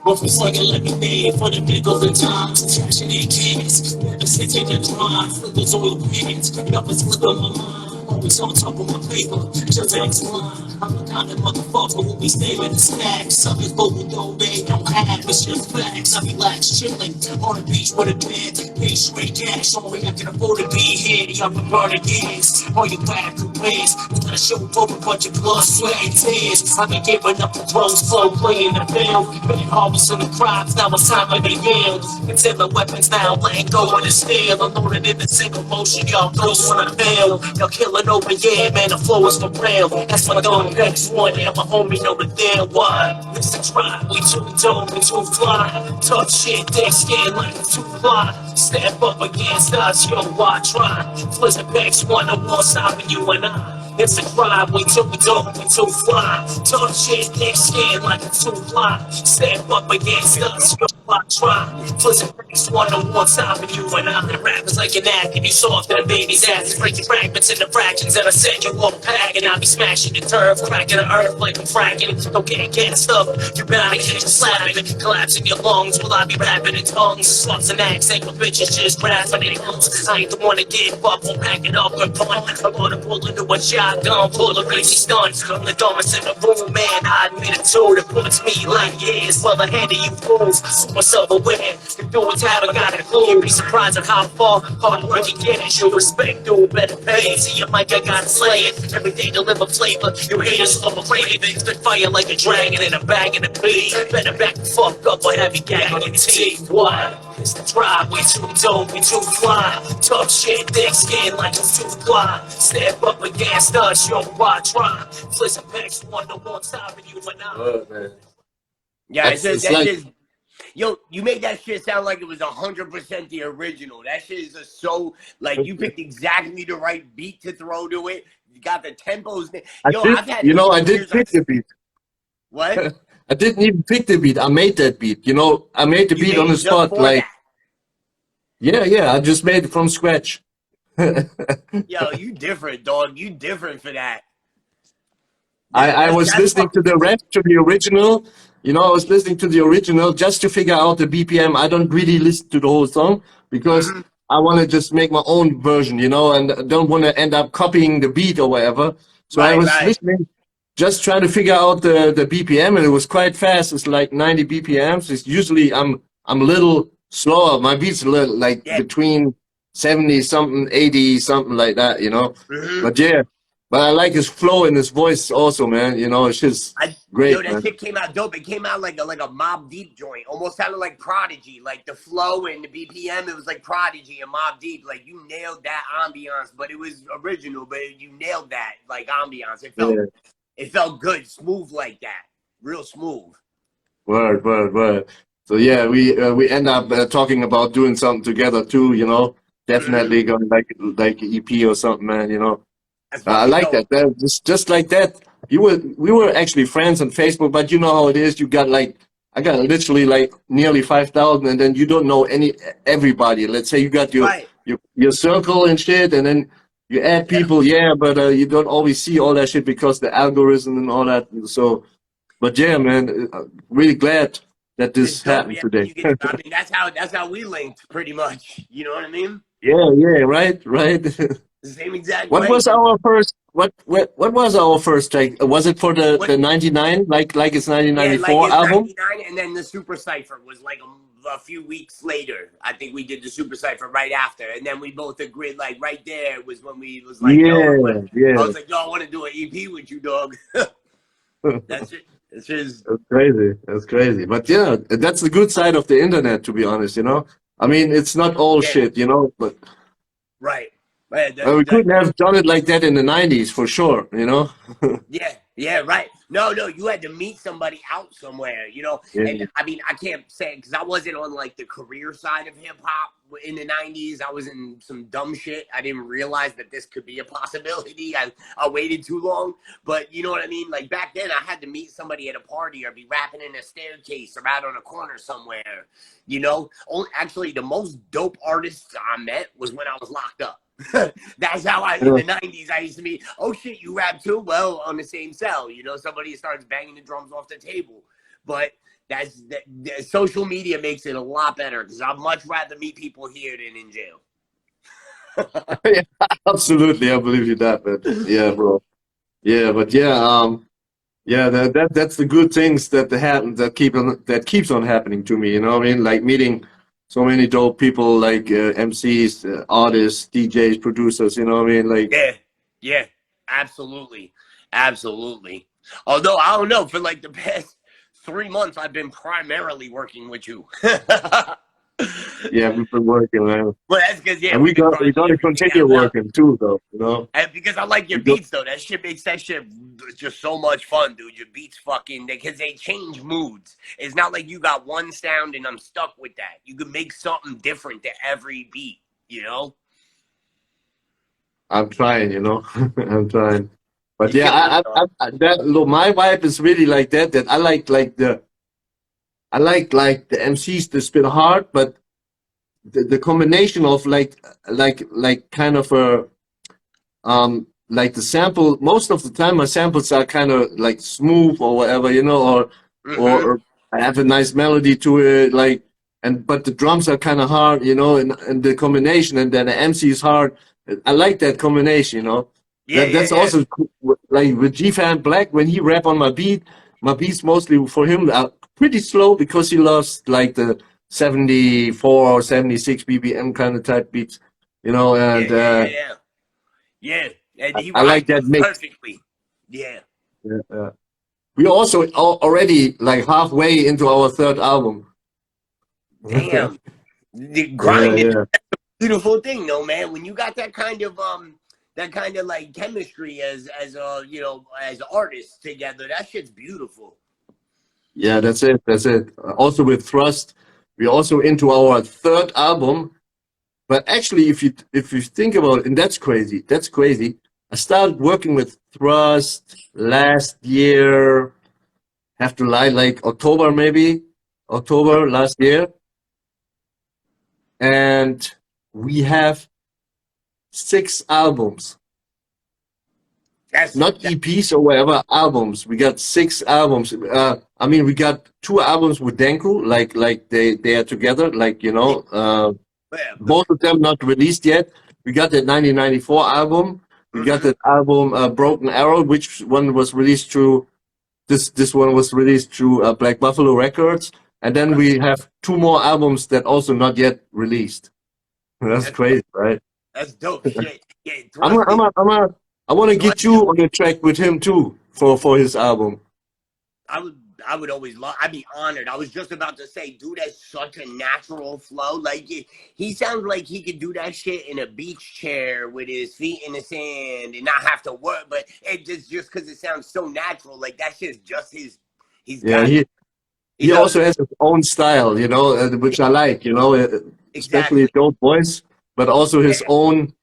What was like a lemonade for the big older times? Cashing in kids, never sitting in line. Flippers oil pants, numbers flip on my mind. Always on top of my paper, just X line. I'm the kind of motherfucker who be saving the stacks. Some people who don't they don't have, it's just facts. I relax chilling on the beach with a bed. Pay straight cash, only I can afford to be here. Y'all been burning years, all you bad ways. We gotta show up a bunch of blood, sweat, and tears. I've been giving up the clothes, flow, playing the field. Been harvesting the crops, now it's time for the yield. Concealing weapons now, letting go of the steel. I'm loaded in a single motion, y'all ghosts on the field. Y'all killing over, yeah, man, the flow is for real. That's my dog, next one, yeah, my homie know the deal. Why? This is right, we too dope, we too fly. Tough shit, thick skin like it's too fly. Step up against us, yo, why try? Blizzard X, one on one side with you and I. It's a drive, we too dope, we too fly. Tough shit, thick skin like it's too fly. Step up against us, yo, why try? Blizzard X, one on one side with you and I. The rappers like an act, and you soft than a baby's ass. Breaking fragments into fractions, and I send you all pack. And I be smashing the turf, cracking the earth like I'm fracking. Don't get gassed up, you better catch a slapping. Collapsing your lungs while I be rapping in tongues. Sluts and acts, ain't my bitches just grasping their lungs. I ain't the one to give up, I'm packing up and punt. I'm gonna pull into a shotgun full of racy stunts. I'm the dumbest in the room, man, I admit it too. That puts me like years well ahead of you fools. Super self-aware, you do what's happening, got a clue. You'd be surprised at how far hard work you get. Show respect, do better pay. See your mic, I gotta slay it. Every day deliver flavor, you haters overrated. Spit fire like a dragon in a bag in the beat. Better back the fuck up or have you gag on your teeth. Why? It's the drive, we too dope, we too fly. Tough shit, thick skin like it's too fly. Step up against us, yo, why try? Fliss and packs, one to one side with you and I. Oh, man. Yeah, It's like, yo, you made that shit sound like it was 100% the original. That shit is just so, like, you picked exactly the right beat to throw to it. You got the tempos. I did pick the beat. What? I didn't even pick the beat. I made that beat. I made the beat on the spot. Like, yeah, I just made it from scratch. Yo, you different, dog. You different for that. I was That's listening to the rap, to the original. You know, I was listening to the original just to figure out the BPM. I don't really listen to the whole song because I want to just make my own version, you know, and don't want to end up copying the beat or whatever. So I was listening, just trying to figure out the BPM, and it was quite fast. It's like 90 BPMs. It's usually I'm a little slower. My beats a little like between 70 something, 80 something like that, you know. But yeah. But I like his flow and his voice also, man. You know, it's just great, Yo, that man. shit came out dope. It came out like a Mob Deep joint. Almost sounded like Prodigy. Like the flow and the BPM, it was like Prodigy and Mob Deep. Like you nailed that ambiance, but it was original, but you nailed that like ambiance. It felt good, smooth like that. Real smooth. Word. So yeah, we end up talking about doing something together too, you know. Definitely going like an EP or something, man, you know. I like that. Just like that. We were actually friends on Facebook, but you know how it is. You got like I got literally like nearly 5,000, and then you don't know everybody. Let's say you got your circle and shit, and then you add people, but you don't always see all that shit because the algorithm and all that. So, but yeah, man, really glad that this happened today. I mean, that's how we linked, pretty much. You know what I mean? Yeah, right. The same exact What way. was our first? What was our first take? Was it for the 99? Like it's 1994 album? 99, and then the Super Cypher was like a few weeks later. I think we did the Super Cypher right after, and then we both agreed. Like right there was when we was like, yeah. I was like, yo, I want to do an EP with you, dog. That's it. It's just That's crazy. But yeah, that's the good side of the internet, to be honest. You know, I mean, it's not all shit, you know, but right. we couldn't have done it like that in the 90s for sure, you know. Yeah, right. No, you had to meet somebody out somewhere, you know. And I mean, I can't say because I wasn't on like the career side of hip hop in the 90s. I was in some dumb shit. I didn't realize that this could be a possibility. I waited too long, but you know what I mean? Like back then I had to meet somebody at a party or be rapping in a staircase or out on a corner somewhere, you know. Actually, the most dope artists I met was when I was locked up. That's how in the 90s I used to meet, oh shit, you rap too? Well, on the same cell, you know, somebody starts banging the drums off the table. But social media makes it a lot better because I'd much rather meet people here than in jail. Yeah, absolutely, I believe you that, man. Yeah, bro. Yeah, but that's the good things that happen that keeps on happening to me. You know what I mean? Like meeting so many dope people, like MCs, artists, DJs, producers. You know what I mean? Like yeah, absolutely. Although I don't know, for like the past 3 months, I've been primarily working with you. Yeah, we've been working, man. Well, that's because and we got to continue working too, though. You know. And because I like your beats, though, that shit makes that shit just so much fun, dude. Your beats fucking because they change moods. It's not like you got one sound and I'm stuck with that. You can make something different to every beat. You know. I'm trying, you know. I'm trying, but yeah, my vibe is really like that. That I like the MCs that spit hard, but the combination of like kind of a like the sample. Most of the time, my samples are kind of like smooth or whatever, you know, or I have a nice melody to it, like but the drums are kind of hard, you know, and the combination, and then the MC is hard. I like that combination, you know. That's also cool. Like with G-Fan Black, when he rap on my beats mostly for him are pretty slow because he loves like the 74 or 76 BPM kind of type beats, you know. And and he I like that mix perfectly. Yeah. We also already like halfway into our third album. Damn. The grinding is a beautiful thing, though, man. When you got that kind of like chemistry as you know, as artists together, that shit's beautiful. Yeah, that's it. Also with Thrust, we're also into our third album. But actually, if you think about it, and that's crazy. I started working with Thrust last year. Have to lie, like October last year. And we have 6 albums. not EPs or whatever, albums. We got 6 albums. I mean, we got 2 albums with Denku, like they are together, like, you know, both of them not released yet. We got that 1994 album. We got that album, Broken Arrow, which one was released through, this one was released through Black Buffalo Records. And then we have 2 more albums that also not yet released. That's crazy, right? That's dope shit. Yeah, I want to get you on the track with him too for his album. I would always love. I'd be honored. I was just about to say, dude, that's such a natural flow. Like he sounds like he could do that shit in a beach chair with his feet in the sand and not have to work. But it just because it sounds so natural. Like that shit's just his. He also has his own style, you know, which I like, you know, especially his dope voice, but also his own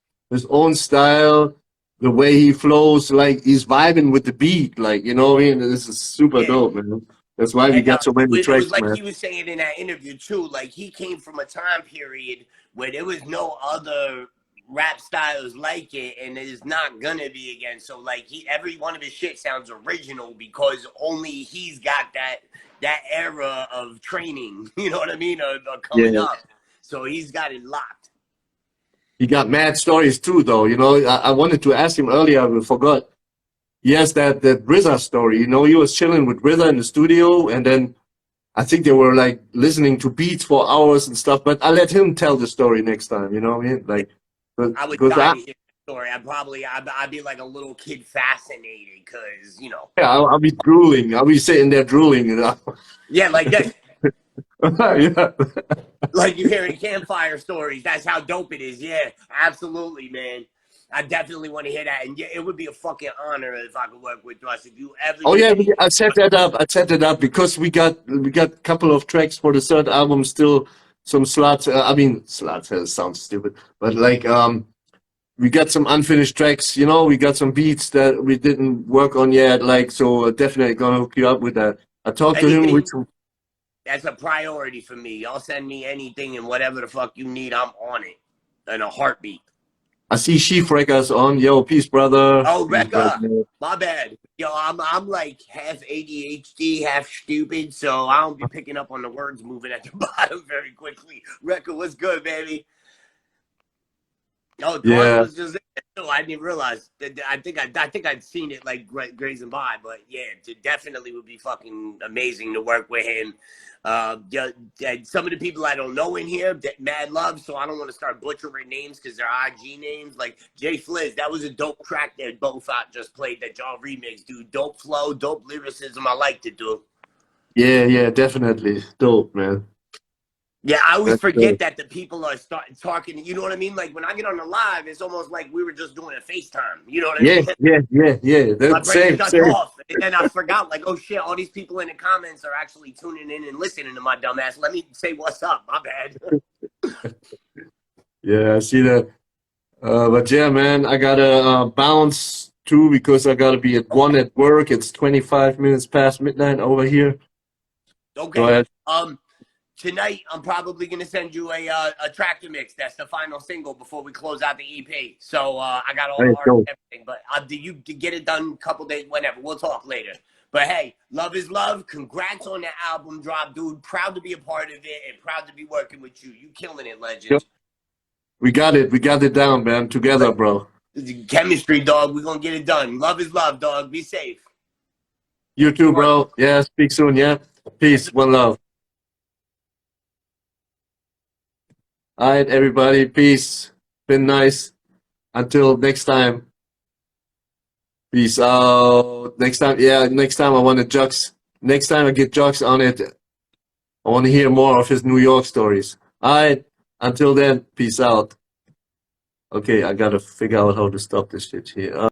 style. The way he flows, like he's vibing with the beat, like, you know what I mean? This is super dope, man. That's why we got so many tracks, it was like man. he was saying in that interview too, like he came from a time period where there was no other rap styles like it, and there's not gonna be again. So like every one of his shit sounds original because only he's got that era of training, you know what I mean, or coming up. So he's got it locked. He got mad stories too, though. You know, I wanted to ask him earlier, but forgot. He has that RZA story. You know, he was chilling with RZA in the studio, and then I think they were like listening to beats for hours and stuff. But I'll let him tell the story next time. You know what I mean? Like, I would die to hear the story. I'd be like a little kid fascinated because, you know. Yeah, I'll be drooling. I'll be sitting there drooling. You know? Yeah, like that. Yeah. Like you hearing campfire stories. That's how dope it is. Yeah, absolutely, man. I definitely want to hear that. And yeah, it would be a fucking honor if I could work with Russ. If you ever. Oh yeah, I set that up. I set that up because we got a couple of tracks for the 3rd album. Still some slots. I mean, slots sounds stupid, but like we got some unfinished tracks. You know, we got some beats that we didn't work on yet. Like, so definitely gonna hook you up with that. I talked to him. That's a priority for me. Y'all send me anything and whatever the fuck you need, I'm on it in a heartbeat. I see Chief Records on. Yo, peace, brother. Oh, Rekka, my bad. Yo, I'm like half ADHD, half stupid, so I don't be picking up on the words moving at the bottom very quickly. Rekka, what's good, baby? Oh, Dwan was just there. No, I didn't realize. I think I'd seen it like grazing by, but yeah, it definitely would be fucking amazing to work with him. Some of the people I don't know in here, mad love, so I don't want to start butchering names because they're IG names. Like Jay Fliz, that was a dope track that BoFaat just played that y'all remixed, dude. Dope flow, dope lyricism. I liked it, dude. Yeah, definitely dope, man. Yeah, I always forget that the people are talking. You know what I mean? Like when I get on the live, it's almost like we were just doing a FaceTime. You know what I mean? Yeah. That's same. Off, and then I forgot. Like, oh shit! All these people in the comments are actually tuning in and listening to my dumb ass. Let me say what's up. My bad. Yeah, I see that. But yeah, man, I gotta bounce too because I gotta be at 1 at work. It's 25 minutes past midnight over here. Okay. Tonight, I'm probably going to send you a tractor mix. That's the final single before we close out the EP. So I got all the art and everything. But you get it done a couple days, whenever. We'll talk later. But hey, love is love. Congrats on the album drop, dude. Proud to be a part of it and proud to be working with you. You killing it, legend. Yep. We got it. We got it down, man. Together, bro. Chemistry, dog. We're going to get it done. Love is love, dog. Be safe. You too, bro. Yeah, speak soon, yeah? Peace. One love. All right, everybody. Peace. Been nice. Until next time. Peace out. Next time I want to Jux. Next time I get Jux on it, I want to hear more of his New York stories. All right. Until then, peace out. Okay, I got to figure out how to stop this shit here.